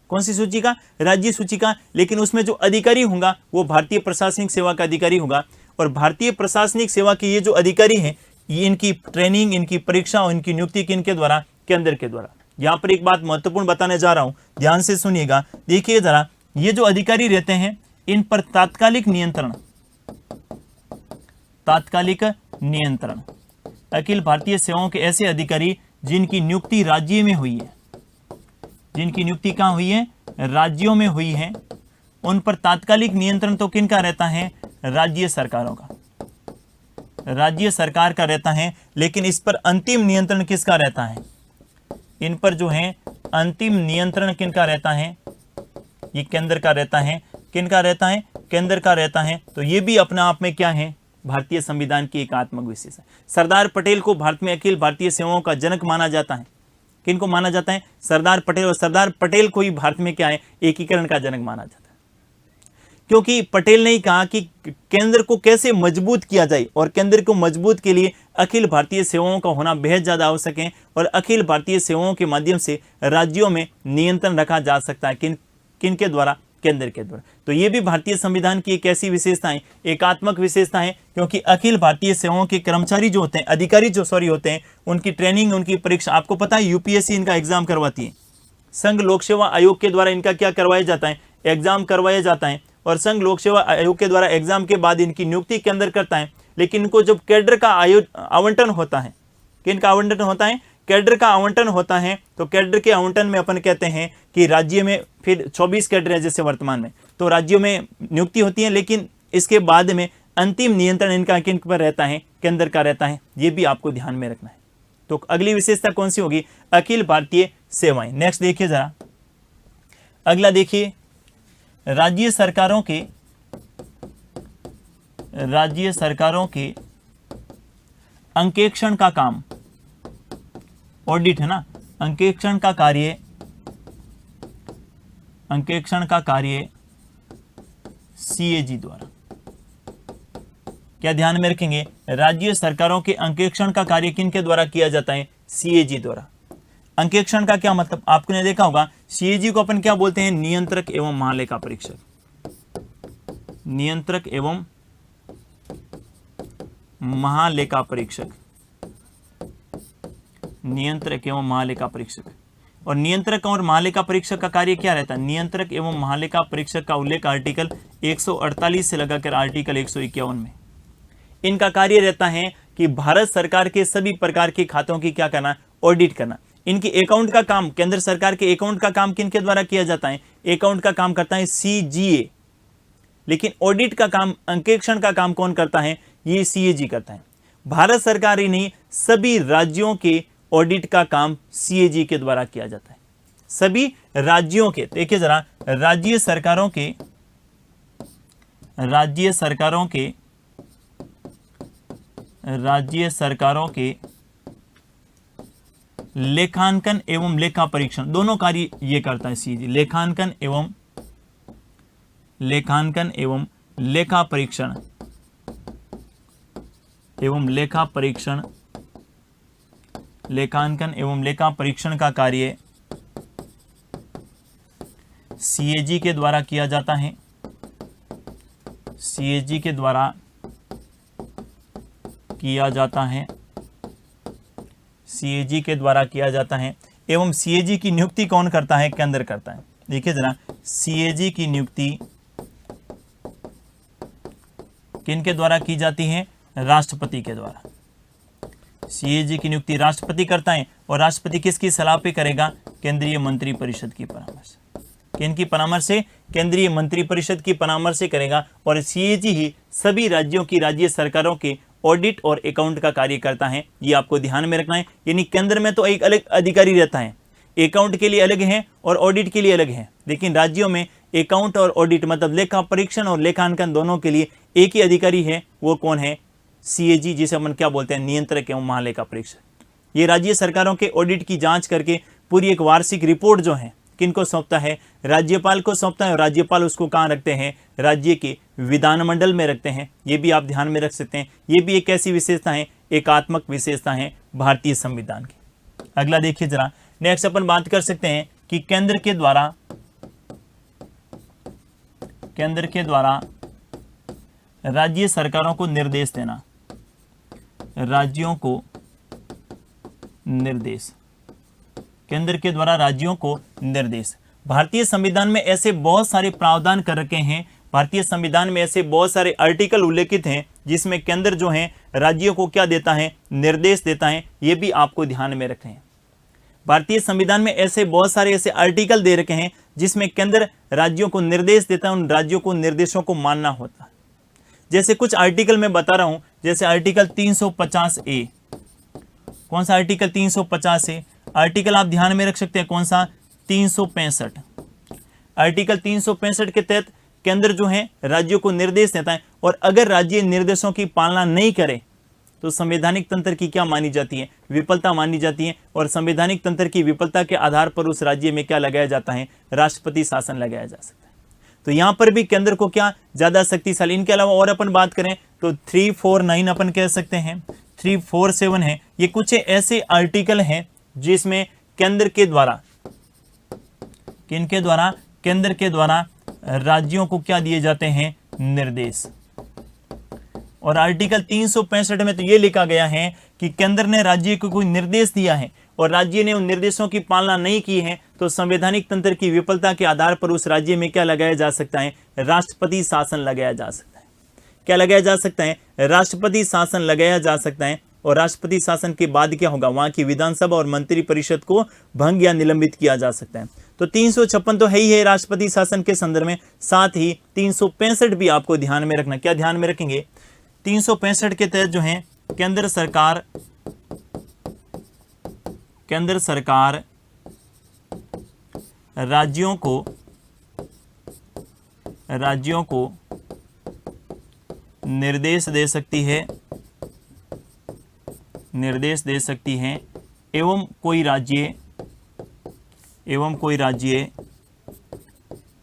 कौन सी सूची का, राज्य सूची का, लेकिन उसमें जो अधिकारी होगा वो भारतीय प्रशासनिक सेवा का अधिकारी होगा। और भारतीय प्रशासनिक सेवा के ये जो अधिकारी हैं, ये इनकी ट्रेनिंग, इनकी परीक्षा और इनकी नियुक्ति किनके द्वारा, केंद्र के द्वारा। यहाँ पर एक बात महत्वपूर्ण बताने जा रहा हूँ, ध्यान से सुनिएगा। देखिए जरा, ये जो अधिकारी रहते हैं इन पर तात्कालिक नियंत्रण, तात्कालिक नियंत्रण। अखिल भारतीय सेवाओं के ऐसे अधिकारी जिनकी नियुक्ति राज्य में हुई है, जिनकी नियुक्ति कहाँ हुई है, राज्यों में हुई है, उन पर तात्कालिक नियंत्रण तो किनका रहता है, राज्य सरकारों का, राज्य सरकार का रहता है। लेकिन इस पर अंतिम नियंत्रण किसका रहता है, इन पर जो है अंतिम नियंत्रण किनका रहता है, ये केंद्र का रहता है। किनका रहता है, केंद्र का रहता है। तो ये भी अपने आप में क्या है, भारतीय संविधान की एकात्मक विशेषता है। सरदार पटेल को भारत में अखिल भारतीय सेवाओं का जनक माना जाता है। किनको माना जाता है, सरदार पटेल। और सरदार पटेल को ही भारत में क्या है, एकीकरण का जनक माना जाता है, क्योंकि पटेल ने ही कहा कि केंद्र को कैसे मजबूत किया जाए, और केंद्र को मजबूत के लिए अखिल भारतीय सेवाओं का होना बेहद ज्यादा आवश्यक है। और अखिल भारतीय सेवाओं के माध्यम से राज्यों में नियंत्रण रखा जा सकता है, किनके द्वारा, केंद्र के द्वारा। तो ये भी भारतीय संविधान की एक ऐसी विशेषता है, एकात्मक विशेषता है, क्योंकि अखिल भारतीय सेवाओं के कर्मचारी जो होते हैं, अधिकारी जो होते हैं, उनकी ट्रेनिंग, उनकी परीक्षा, आपको पता है यूपीएससी इनका एग्जाम करवाती है, संघ लोक सेवा आयोग के द्वारा इनका क्या करवाया जाता है, एग्जाम करवाया जाता है। और संघ लोक सेवा आयोग के द्वारा एग्जाम के बाद इनकी नियुक्ति केंद्र करता है। लेकिन इनको जब कैडर का आवंटन होता है, किनका आवंटन होता है, कैडर का आवंटन होता है, तो कैडर के आवंटन में अपन कहते हैं कि राज्य में फिर 24 कैडर है जैसे वर्तमान में, तो राज्यों में नियुक्ति होती है। लेकिन इसके बाद में अंतिम नियंत्रण इनका किन पर रहता है, केंद्र का रहता है। ये भी आपको ध्यान में रखना है। तो अगली विशेषता कौन सी होगी, अखिल भारतीय सेवाएं। नेक्स्ट देखिए जरा, अगला देखिए, राज्य सरकारों के अंकेक्षण का काम, ऑडिट है ना, अंकेक्षण का कार्य अंकेक्षण का कार्य सीएजी द्वारा। क्या ध्यान में रखेंगे, राज्य सरकारों के अंकेक्षण का कार्य किनके द्वारा किया जाता है, सीएजी द्वारा। अंकेक्षण का क्या मतलब, आपने देखा होगा सीएजी को अपन क्या बोलते हैं, नियंत्रक एवं महालेखा परीक्षक। नियंत्रक एवं महालेखा परीक्षक, नियंत्रक एवं महालेखा परीक्षक। और नियंत्रक और महालेखा परीक्षक का कार्य क्या रहता है, नियंत्रक एवं महालेखा परीक्षक का उल्लेख आर्टिकल 148 से लगाकर आर्टिकल 151 में। इनका कार्य रहता है कि भारत सरकार के सभी प्रकार के खातों की क्या करना, ऑडिट करना। इनकी अकाउंट का काम, केंद्र सरकार के अकाउंट का काम किनके द्वारा किया जाता है, अकाउंट का काम करता है सीजीए, लेकिन ऑडिट का काम, अंकेक्षण का काम कौन करता है, ये सीएजी करता है। भारत सरकार ही नहीं, सभी राज्यों के ऑडिट का काम सीएजी के द्वारा किया जाता है। सभी राज्यों के, देखिए जरा, राज्य सरकारों के लेखांकन एवं लेखा परीक्षण दोनों कार्य ये करता है सीएजी। लेखांकन एवं लेखा परीक्षण लेखांकन एवं लेखा परीक्षण का कार्य सीएजी के द्वारा किया जाता है। सीएजी के द्वारा किया जाता है, सीएजी के द्वारा किया जाता है। एवं सीएजी की नियुक्ति कौन करता है, केंद्र करता है। देखिए जरा, सीएजी की नियुक्ति किनके द्वारा की जाती है, राष्ट्रपति के द्वारा। सीएजी की नियुक्ति राष्ट्रपति करता है, और राष्ट्रपति किसकी सलाह पे करेगा, केंद्रीय मंत्रिपरिषद की परामर्श। किनकी परामर्श से, केंद्रीय मंत्रिपरिषद की परामर्श से करेगा। और सीएजी ही सभी राज्यों की, राज्य सरकारों के ऑडिट और अकाउंट का कार्य करता है। ये आपको ध्यान में रखना है। यानी केंद्र में तो एक अलग अधिकारी रहता है, अकाउंट के लिए अलग है और ऑडिट के लिए अलग है, लेकिन राज्यों में अकाउंट और ऑडिट मतलब लेखा परीक्षण और लेखांकन दोनों के लिए एक ही अधिकारी है। वो कौन है, सीएजी, जिसे अपन क्या बोलते हैं, नियंत्रक एवं महालेखा परीक्षक। ये राज्य सरकारों के ऑडिट की जांच करके पूरी एक वार्षिक रिपोर्ट जो है किनको सौंपता है, राज्यपाल को सौंपता है। और राज्यपाल उसको कहाँ रखते हैं, राज्य के विधानमंडल में रखते हैं। ये भी आप ध्यान में रख सकते हैं। ये भी एक ऐसी विशेषता है, एकात्मक विशेषता है भारतीय संविधान की। अगला देखिए जरा, नेक्स्ट अपन बात कर सकते हैं कि केंद्र के द्वारा राज्य सरकारों को निर्देश देना, राज्यों को निर्देश, केंद्र के द्वारा राज्यों को निर्देश। भारतीय संविधान में ऐसे बहुत सारे प्रावधान कर रखे हैं, भारतीय संविधान में ऐसे बहुत सारे आर्टिकल उल्लेखित हैं जिसमें केंद्र जो है राज्यों को क्या देता है, निर्देश देता है। ये भी आपको ध्यान में रखें। भारतीय संविधान में ऐसे बहुत सारे ऐसे आर्टिकल दे रखे हैं जिसमें केंद्र राज्यों को निर्देश देता है, उन राज्यों को निर्देशों को मानना होता है। जैसे कुछ आर्टिकल मैं बता रहा हूं, जैसे आर्टिकल 350A। कौन सा आर्टिकल 350A? आर्टिकल आप ध्यान में रख सकते हैं, कौन सा, 365। आर्टिकल 365 के तहत केंद्र जो है राज्यों को निर्देश देता है, और अगर राज्य निर्देशों की पालना नहीं करे तो संवैधानिक तंत्र की क्या मानी जाती है, विफलता मानी जाती है। और संवैधानिक तंत्र की विफलता के आधार पर उस राज्य में क्या लगाया जाता है, राष्ट्रपति शासन लगाया जा सकता है। तो यहां पर भी केंद्र को क्या ज्यादा शक्तिशाली। इनके अलावा और अपन बात करें तो 349 अपन कह सकते हैं, 347 है। ये कुछ ऐसे आर्टिकल हैं जिसमें केंद्र के द्वारा, किनके द्वारा, केंद्र के द्वारा राज्यों को क्या दिए जाते हैं, निर्देश। और आर्टिकल 365 में तो ये लिखा गया है कि केंद्र ने राज्य को कोई निर्देश दिया है और राज्य ने उन निर्देशों की पालना नहीं की है तो संवैधानिक तंत्र की विफलता के आधार पर उस राज्य में क्या लगाया जा सकता है, राष्ट्रपति शासन लगाया जा सकता है। क्या लगाया जा सकता है, राष्ट्रपति शासन लगाया जा सकता है। और राष्ट्रपति शासन के बाद क्या होगा, वहां की विधानसभा और मंत्रिपरिषद को भंग या निलंबित किया जा सकता है। तो 356 तो है ही है राष्ट्रपति शासन के संदर्भ में, साथ ही 365 भी आपको ध्यान में रखना। क्या ध्यान में रखेंगे, 365 के तहत जो है केंद्र सरकार राज्यों को निर्देश दे सकती है, एवं कोई राज्य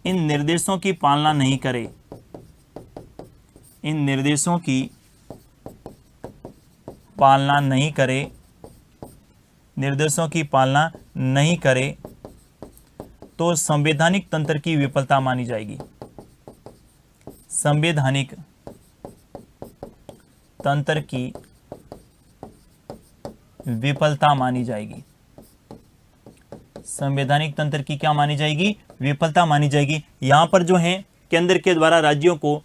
इन निर्देशों की पालना नहीं करे, इन निर्देशों की पालना नहीं करे, निर्देशों की पालना नहीं करे तो संवैधानिक तंत्र की विफलता मानी जाएगी, संवैधानिक तंत्र की विफलता मानी जाएगी, संवैधानिक तंत्र की क्या मानी जाएगी, विफलता मानी जाएगी। यहां पर जो है केंद्र के द्वारा राज्यों को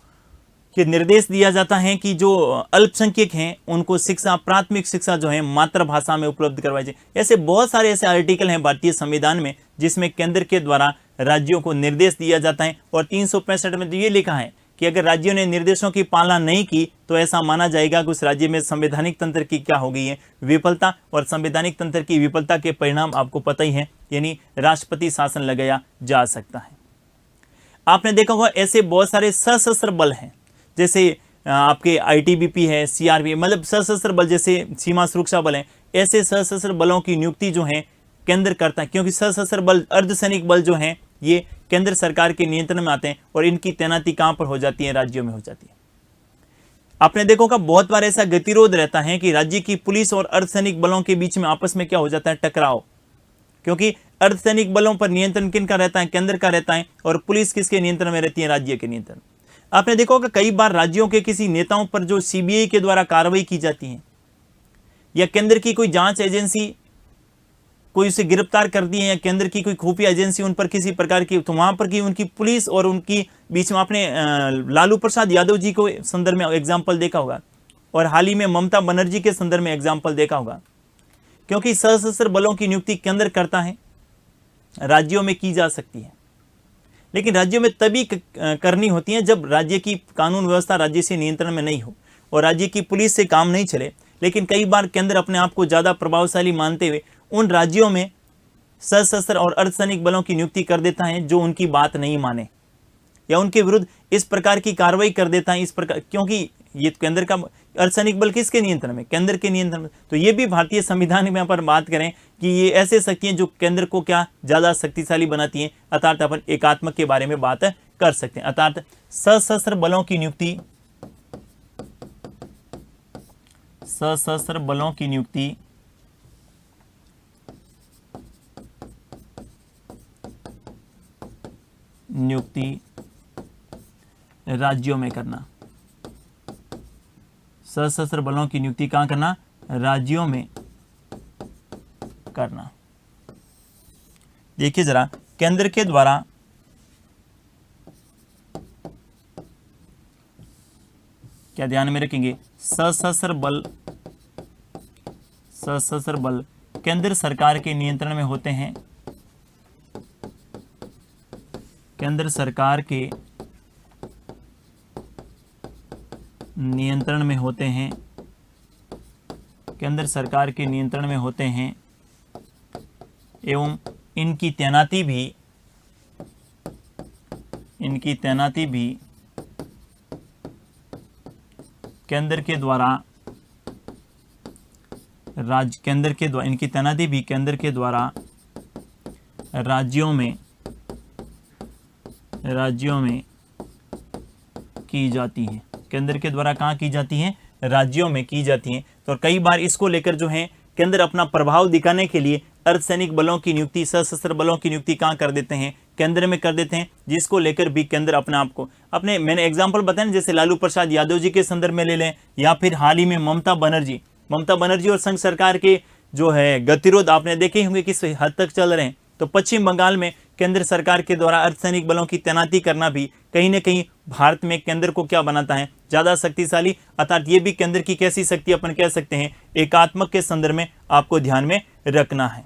ये निर्देश दिया जाता है कि जो अल्पसंख्यक हैं उनको शिक्षा, प्राथमिक शिक्षा जो है मातृभाषा में उपलब्ध करवाई जाए। ऐसे बहुत सारे ऐसे आर्टिकल हैं भारतीय संविधान में जिसमें केंद्र के द्वारा राज्यों को निर्देश दिया जाता है। और 365 में तो ये लिखा है कि अगर राज्यों ने निर्देशों की पालना नहीं की तो ऐसा माना जाएगा कि उस राज्य में संवैधानिक तंत्र की क्या हो गई है, विफलता। और संवैधानिक तंत्र की विफलता के परिणाम आपको पता ही है, यानी राष्ट्रपति शासन लगाया जा सकता है। आपने देखा होगा ऐसे बहुत सारे सशस्त्र बल हैं, जैसे आपके आईटीबीपी है, सीआरपी, मतलब सशस्त्र बल जैसे सीमा सुरक्षा बल हैं। ऐसे सशस्त्र बलों की नियुक्ति जो है केंद्र करता है, क्योंकि सशस्त्र बल, अर्धसैनिक बल जो हैं ये केंद्र सरकार के नियंत्रण में आते हैं और इनकी तैनाती कहां पर हो जाती है, राज्यों में हो जाती है। आपने देखो कि बहुत बार ऐसा गतिरोध रहता है कि राज्य की पुलिस और अर्धसैनिक बलों के बीच में आपस में क्या हो जाता है, टकराव। क्योंकि अर्धसैनिक बलों पर नियंत्रण किनका रहता है, केंद्र का रहता है, और पुलिस किसके नियंत्रण में रहती है, राज्य के नियंत्रण। आपने देखो कि कई बार राज्यों के किसी नेताओं पर जो सीबीआई के द्वारा कार्रवाई की जाती है या केंद्र की कोई जांच एजेंसी कोई उसे गिरफ्तार कर दी है या केंद्र की कोई खुफिया एजेंसी उन पर किसी प्रकार की, तो वहां पर की उनकी पुलिस और उनकी बीच में आपने लालू प्रसाद यादव जी को संदर्भ में एग्जाम्पल देखा होगा, और हाल ही में ममता बनर्जी के संदर्भ में एग्जाम्पल देखा होगा। क्योंकि सशस्त्र बलों की नियुक्ति केंद्र करता है, राज्यों में की जा सकती है, लेकिन राज्यों में तभी करनी होती है जब राज्य की कानून व्यवस्था राज्य से नियंत्रण में नहीं हो और राज्य की पुलिस से काम नहीं चले। लेकिन कई बार केंद्र अपने आप को ज़्यादा प्रभावशाली मानते हुए उन राज्यों में सशस्त्र और अर्धसैनिक बलों की नियुक्ति कर देता है जो उनकी बात नहीं माने या उनके विरुद्ध इस प्रकार की कार्रवाई कर देता है, इस प्रकार, क्योंकि ये केंद्र का अर्धसैनिक बल किसके नियंत्रण में, केंद्र के नियंत्रण में। तो ये भी भारतीय संविधान में यहाँ पर बात करें कि ये ऐसे शक्तियां जो केंद्र को क्या ज्यादा शक्तिशाली बनाती हैं, अर्थात अपन एकात्मक के बारे में बात कर सकते हैं। अर्थात सशस्त्र बलों की नियुक्ति, सशस्त्र बलों की नियुक्ति राज्यों में करना, सशस्त्र बलों की नियुक्ति कहां करना, राज्यों में करना। देखिए जरा, केंद्र के द्वारा क्या ध्यान में रखेंगे, सशस्त्र बल केंद्र सरकार के नियंत्रण में होते हैं, केंद्र सरकार के नियंत्रण में होते हैं, केंद्र सरकार के नियंत्रण में होते हैं एवं इनकी तैनाती भी केंद्र के द्वारा इनकी तैनाती भी केंद्र के द्वारा राज्यों में की जाती है, केंद्र के द्वारा कहाँ की जाती हैं, राज्यों में की जाती हैं। तो कई बार इसको लेकर जो है केंद्र अपना प्रभाव दिखाने के लिए अर्धसैनिक बलों की नियुक्ति, सशस्त्र बलों की नियुक्ति कहाँ कर देते हैं, केंद्र में कर देते हैं, जिसको लेकर भी केंद्र अपने आप को मैंने एग्जाम्पल बताया ना, जैसे लालू प्रसाद यादव जी के संदर्भ में ले लें, या फिर हाल ही में ममता बनर्जी और संघ सरकार के जो है गतिरोध आपने देखे होंगे किस हद तक चल रहे हैं। तो पश्चिम बंगाल में केंद्र सरकार के द्वारा अर्धसैनिक बलों की तैनाती करना भी कहीं न कहीं भारत में केंद्र को क्या बनाता है, ज्यादा शक्तिशाली। अर्थात ये भी केंद्र की कैसी शक्ति अपन कह सकते हैं, एकात्मक के संदर्भ में आपको ध्यान में रखना है।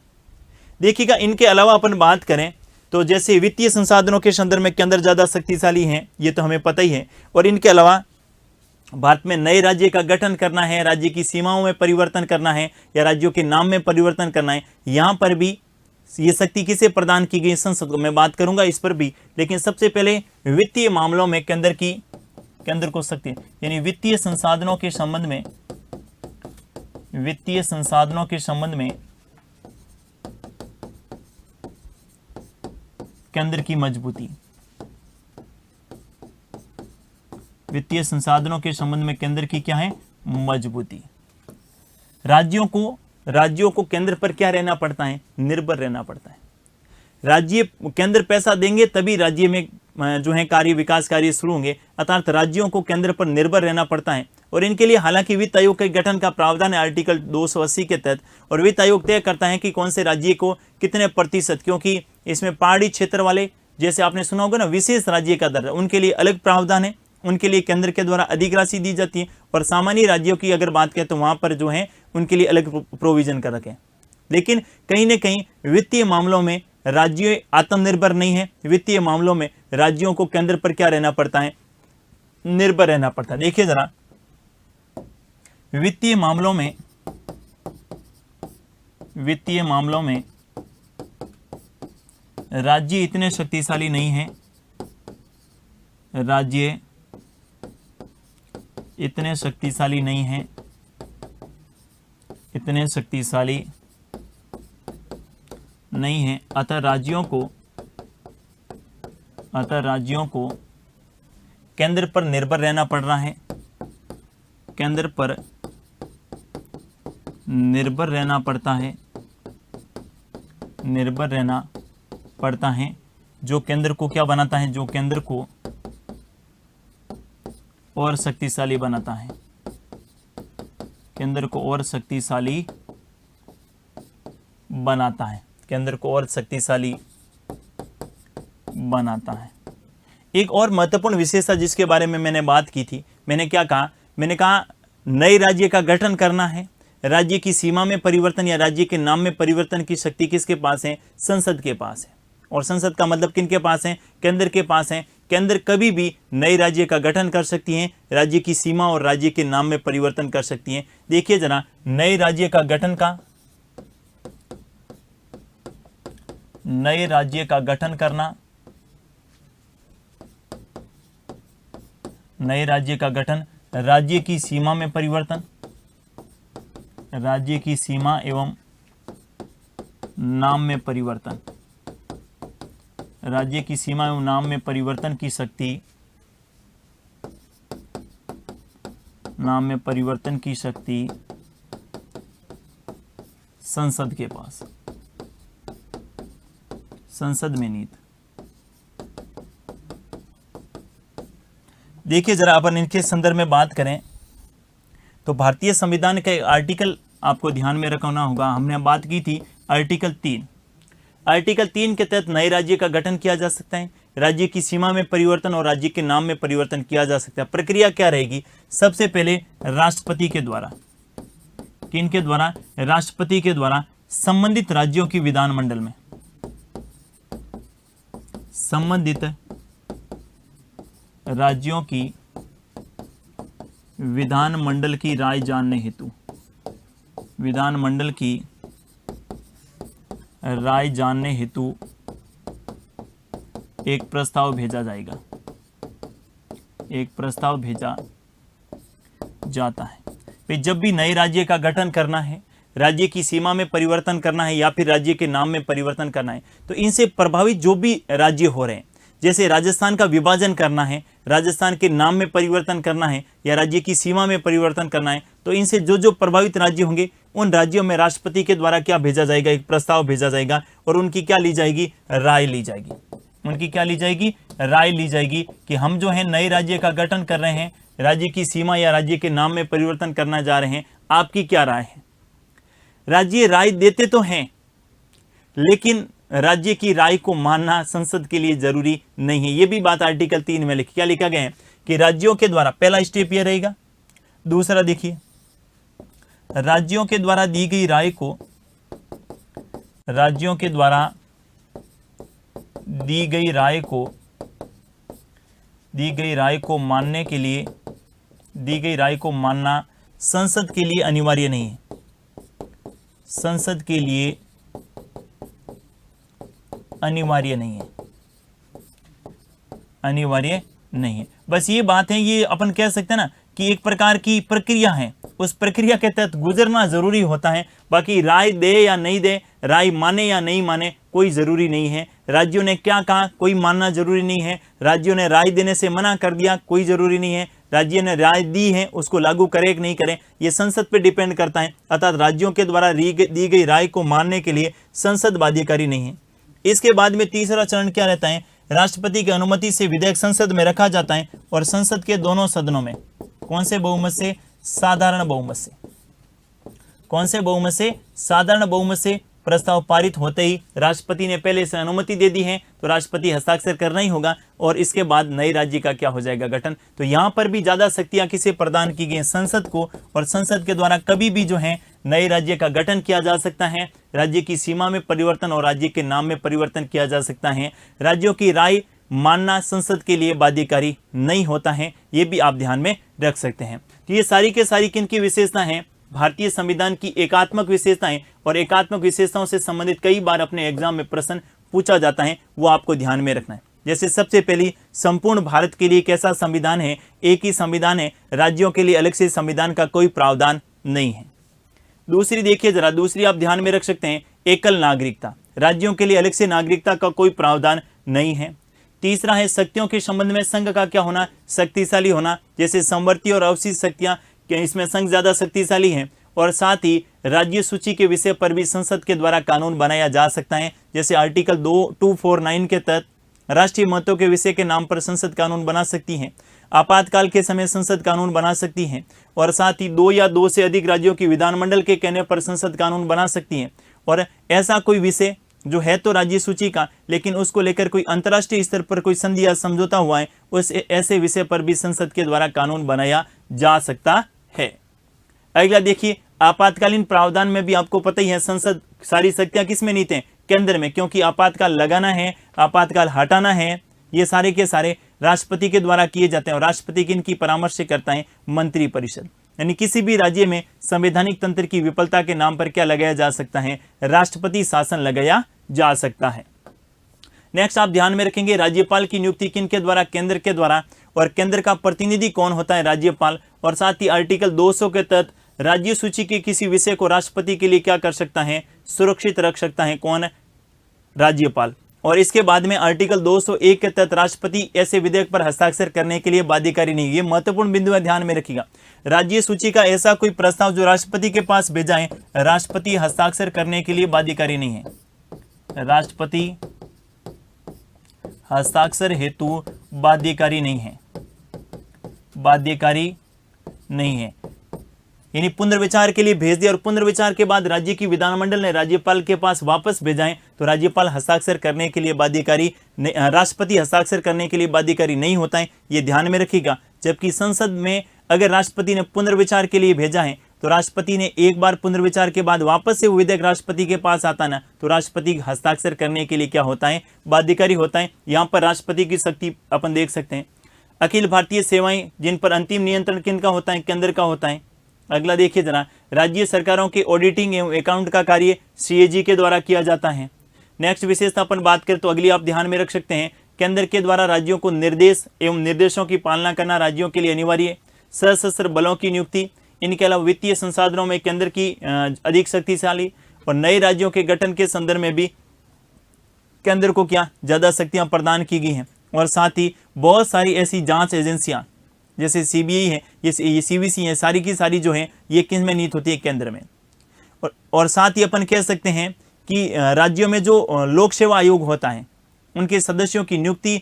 देखिएगा, इनके अलावा अपन बात करें तो जैसे वित्तीय संसाधनों के संदर्भ में केंद्र ज्यादा शक्तिशाली है, ये तो हमें पता ही है। और इनके अलावा भारत में नए राज्य का गठन करना है, राज्य की सीमाओं में परिवर्तन करना है या राज्यों के नाम में परिवर्तन करना है, यहाँ पर भी ये शक्ति किसे प्रदान की गई, संसद को। मैं बात करूंगा इस पर भी, लेकिन सबसे पहले वित्तीय मामलों में केंद्र को शक्ति, यानी वित्तीय संसाधनों के संबंध में केंद्र की मजबूती, वित्तीय संसाधनों के संबंध में केंद्र की क्या है, मजबूती। राज्यों को केंद्र पर क्या रहना पड़ता है, निर्भर रहना पड़ता है। राज्य केंद्र पैसा देंगे तभी राज्य में जो है कार्य, विकास कार्य शुरू होंगे, अर्थात राज्यों को केंद्र पर निर्भर रहना पड़ता है। और इनके लिए हालांकि वित्त आयोग के गठन का प्रावधान है आर्टिकल 280 के तहत, और वित्त आयोग तय करता है कि कौन से राज्य को कितने प्रतिशत, क्योंकि इसमें पहाड़ी क्षेत्र वाले, जैसे आपने सुना होगा ना, विशेष राज्य का दर्जा, उनके लिए अलग प्रावधान है, उनके लिए केंद्र के द्वारा अधिक राशि दी जाती है। और सामान्य राज्यों की अगर बात करें तो वहां पर जो है उनके लिए अलग प्रोविजन कर रखे हैं। लेकिन कहीं ना कहीं वित्तीय मामलों में राज्य आत्मनिर्भर नहीं है, वित्तीय मामलों में राज्यों को केंद्र पर क्या रहना पड़ता है, निर्भर रहना पड़ता है। देखिए जरा, वित्तीय मामलों में राज्य इतने शक्तिशाली नहीं है, राज्य इतने शक्तिशाली नहीं है, इतने शक्तिशाली नहीं है, अतः राज्यों को केंद्र पर निर्भर रहना पड़ रहा है, केंद्र पर निर्भर रहना पड़ता है, निर्भर रहना पड़ता है, जो केंद्र को क्या बनाता है, जो केंद्र को और शक्तिशाली बनाता है, केंद्र को और शक्तिशाली बनाता है, केंद्र को और शक्तिशाली बनाता है। एक और महत्वपूर्ण विशेषता जिसके बारे में मैंने बात की थी, मैंने क्या कहा, मैंने कहा नए राज्य का गठन करना है, राज्य की सीमा में परिवर्तन या राज्य के नाम में परिवर्तन की शक्ति किसके पास है, संसद के पास है। और संसद का मतलब किनके पास है, केंद्र के पास है। केंद्र कभी भी नए राज्य का गठन कर सकती हैं, राज्य की सीमा और राज्य के नाम में परिवर्तन कर सकती हैं। देखिए जरा, नए राज्य का गठन करना, नए राज्य का गठन, राज्य की सीमा में परिवर्तन, राज्य की सीमा एवं नाम में परिवर्तन, राज्य की सीमा एवं नाम में परिवर्तन की शक्ति, नाम में परिवर्तन की शक्ति संसद के पास, संसद में नीति। देखिए जरा, अपन इनके संदर्भ में बात करें तो भारतीय संविधान का एक आर्टिकल आपको ध्यान में रखना होगा। हमने बात की थी आर्टिकल 3। आर्टिकल 3 के तहत नए राज्य का गठन किया जा सकता है, राज्य की सीमा में परिवर्तन और राज्य के नाम में परिवर्तन किया जा सकता है। प्रक्रिया क्या रहेगी, सबसे पहले राष्ट्रपति के द्वारा, किनके द्वारा, राष्ट्रपति के द्वारा संबंधित राज्यों की विधानमंडल में, संबंधित राज्यों की विधानमंडल की राय जानने हेतु, विधानमंडल की राय जानने हेतु एक प्रस्ताव भेजा जाएगा, एक प्रस्ताव भेजा जाता है। फिर जब भी नए राज्य का गठन करना है, राज्य की सीमा में परिवर्तन करना है या फिर राज्य के नाम में परिवर्तन करना है, तो इनसे प्रभावित जो भी राज्य हो रहे हैं, जैसे राजस्थान का विभाजन करना है, राजस्थान के नाम में परिवर्तन करना है या राज्य की सीमा में परिवर्तन करना है, तो इनसे जो जो प्रभावित राज्य होंगे उन राज्यों में राष्ट्रपति के द्वारा क्या भेजा जाएगा, एक प्रस्ताव भेजा जाएगा और उनकी क्या ली जाएगी, राय ली जाएगी। उनकी क्या ली जाएगी, राय ली जाएगी कि हम जो है नए राज्य का गठन कर रहे हैं, राज्य की सीमा या राज्य के नाम में परिवर्तन करना जा रहे हैं, आपकी क्या राय है। राज्य राय देते तो हैं, लेकिन राज्य की राय को मानना संसद के लिए जरूरी नहीं है। यह भी बात आर्टिकल 3 में क्या लिखा गया है कि राज्यों के द्वारा, पहला स्टेप यह रहेगा। दूसरा देखिए, राज्यों के द्वारा दी गई राय को, राज्यों के द्वारा दी गई राय को मानने के लिए, दी गई राय को मानना संसद के लिए अनिवार्य नहीं है, संसद के लिए अनिवार्य नहीं है, अनिवार्य नहीं है। बस ये बात है, ये अपन कह सकते हैं ना कि एक प्रकार की प्रक्रिया है, उस प्रक्रिया के तहत गुजरना जरूरी होता है। बाकी राय दे या नहीं दे, राय माने या नहीं माने, कोई जरूरी नहीं है। राज्यों ने क्या कहा, कोई मानना जरूरी नहीं है। राज्यों ने राय देने से मना कर दिया, कोई जरूरी नहीं है। राज्य ने राय दी है उसको लागू करें कि नहीं करें, ये संसद पे डिपेंड करता है। अर्थात राज्यों के द्वारा दी गई राय को मानने के लिए संसद बाध्यकारी नहीं है। इसके बाद में तीसरा चरण क्या रहता है, राष्ट्रपति की अनुमति से विधेयक संसद में रखा जाता है और संसद के दोनों सदनों में कौन से बहुमत से, साधारण बहुमत से, कौन से बहुमत से, साधारण बहुमत से प्रस्ताव पारित होते ही राष्ट्रपति ने पहले से अनुमति दे दी है तो राष्ट्रपति हस्ताक्षर करना ही होगा और इसके बाद नए राज्य का क्या हो जाएगा, गठन। तो यहाँ पर भी ज्यादा शक्तियां किसे प्रदान की गई हैं, संसद को, और संसद के द्वारा कभी भी जो है नए राज्य का गठन किया जा सकता है, राज्य की सीमा में परिवर्तन और राज्य के नाम में परिवर्तन किया जा सकता है। राज्यों की राय मानना संसद के लिए बाध्यकारी नहीं होता है, ये भी आप ध्यान में रख सकते हैं। तो ये सारी के सारी किन की विशेषता है, भारतीय संविधान की एकात्मक विशेषताएं, और एकात्मक विशेषताओं से संबंधित कई बार अपने एग्जाम में प्रश्न पूछा जाता है, वो आपको ध्यान में रखना है। जैसे सबसे पहली, संपूर्ण भारत के लिए कैसा संविधान है, एक ही संविधान है, राज्यों के लिए अलग से संविधान का कोई प्रावधान नहीं है। दूसरी देखिए जरा, दूसरी आप ध्यान में रख सकते हैं, एकल नागरिकता, राज्यों के लिए अलग से नागरिकता का कोई प्रावधान नहीं है। तीसरा है शक्तियों के संबंध में संघ का क्या होना, शक्तिशाली होना, जैसे संवर्ती और अवशिष्ट शक्तियां, इसमें संघ ज्यादा शक्तिशाली है। और साथ ही राज्य सूची के विषय पर भी संसद के द्वारा कानून बनाया जा सकता है, जैसे आर्टिकल 249 के तहत राष्ट्रीय महत्व के विषय के नाम पर संसद कानून बना सकती है, आपातकाल के समय संसद कानून बना सकती है, और साथ ही 2 या 2 से अधिक राज्यों की विधानमंडल के कहने पर संसद कानून बना सकती है। और ऐसा कोई विषय जो है तो राज्य सूची का, लेकिन उसको लेकर कोई अंतर्राष्ट्रीय स्तर पर कोई संधि या समझौता हुआ है, उस ऐसे विषय पर भी संसद के द्वारा कानून बनाया जा सकता है। अगला देखिए, आपातकालीन प्रावधान में भी आपको पता ही है, संसद सारी शक्तियां किस में निहित हैं, केंद्र में, क्योंकि आपातकाल लगाना है, आपातकाल हटाना है, ये सारे के सारे राष्ट्रपति के द्वारा किए जाते हैं। और राष्ट्रपति किनकी परामर्श से करता है, मंत्रिपरिषद। यानी किसी भी राज्य में संवैधानिक तंत्र की विफलता के नाम पर क्या लगाया जा सकता है, राष्ट्रपति शासन लगाया जा सकता है। नेक्स्ट आप ध्यान में रखेंगे, राज्यपाल की नियुक्ति किनके द्वारा, केंद्र के द्वारा, और केंद्र का प्रतिनिधि कौन होता है, राज्यपाल। और साथ ही आर्टिकल 200 के तहत राज्य सूची के किसी विषय को राष्ट्रपति के लिए क्या कर सकता है, सुरक्षित रख सकता है, कौन, राज्यपाल। और इसके बाद में आर्टिकल 201 के तहत राष्ट्रपति ऐसे विधेयक पर हस्ताक्षर करने के लिए बाध्यकारी नहीं। ये महत्वपूर्ण बिंदु है, ध्यान में रखिएगा। राज्य सूची का ऐसा कोई प्रस्ताव जो राष्ट्रपति के पास भेजा है, राष्ट्रपति हस्ताक्षर करने के लिए बाध्यकारी नहीं है, राष्ट्रपति हस्ताक्षर हेतु बाध्यकारी नहीं है, बाध्यकारी नहीं है। यानी पुनर्विचार के लिए भेज दिया और पुनर्विचार के बाद राज्य की विधानमंडल ने राज्यपाल के पास वापस भेजाएं तो राज्यपाल हस्ताक्षर करने के लिए बाध्यकारी, राष्ट्रपति हस्ताक्षर करने के लिए बाध्यकारी नहीं होता है, ये ध्यान में रखिएगा। जबकि संसद में अगर राष्ट्रपति ने पुनर्विचार के लिए भेजा है तो राष्ट्रपति ने एक बार पुनर्विचार के बाद वापस से वो विधेयक राष्ट्रपति के पास आता ना, तो राष्ट्रपति हस्ताक्षर करने के लिए क्या होता है, बाध्यकारी होता है। यहाँ पर राष्ट्रपति की शक्ति अपन देख सकते हैं। अखिल भारतीय सेवाएं जिन पर अंतिम नियंत्रण किनका होता है, केंद्र का होता है। अगला देखिए जरा, राज्य सरकारों के ऑडिटिंग एवं अकाउंट का कार्य सीएजी के द्वारा किया जाता है। नेक्स्ट विशेषता अपन बात करें तो अगली आप ध्यान में रख सकते हैं, केंद्र के द्वारा राज्यों को निर्देश एवं निर्देशों की पालना करना राज्यों के लिए अनिवार्य। सशस्त्र बलों की नियुक्ति, इनके अलावा वित्तीय संसाधनों में केंद्र की अधिक शक्तिशाली, और नए राज्यों के गठन के संदर्भ में भी केंद्र को क्या ज्यादा शक्तियां प्रदान की गई हैं। और साथ ही बहुत सारी ऐसी जांच एजेंसियां जैसे सीबीआई है, ये सीवीसी है, सारी की सारी जो है ये किस में निहित होती है, केंद्र में। और साथ ही अपन कह सकते हैं कि राज्यों में जो लोक सेवा आयोग होता है उनके सदस्यों की नियुक्ति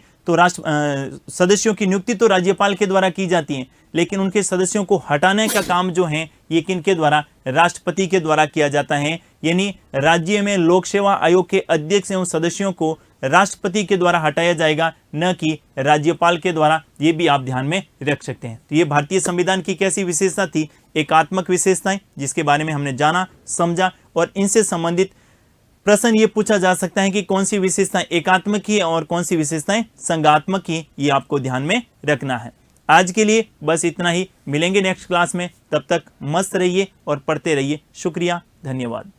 तो राज्यपाल के द्वारा की जाती है, लेकिन उनके सदस्यों को हटाने का काम जो है ये किनके द्वारा, राष्ट्रपति के द्वारा किया जाता है। यानी राज्य में लोक सेवा आयोग के अध्यक्ष एवं सदस्यों को राष्ट्रपति के द्वारा हटाया जाएगा, न कि राज्यपाल के द्वारा। ये भी आप ध्यान में रख सकते हैं। तो ये भारतीय संविधान की कैसी विशेषता थी, एकात्मक विशेषताएं, जिसके बारे में हमने जाना समझा। और इनसे संबंधित प्रश्न ये पूछा जा सकता है कि कौन सी विशेषताएं एकात्मक की है और कौन सी विशेषताएं संघात्मक की, ये आपको ध्यान में रखना है। आज के लिए बस इतना ही, मिलेंगे नेक्स्ट क्लास में। तब तक मस्त रहिए और पढ़ते रहिए। शुक्रिया, धन्यवाद।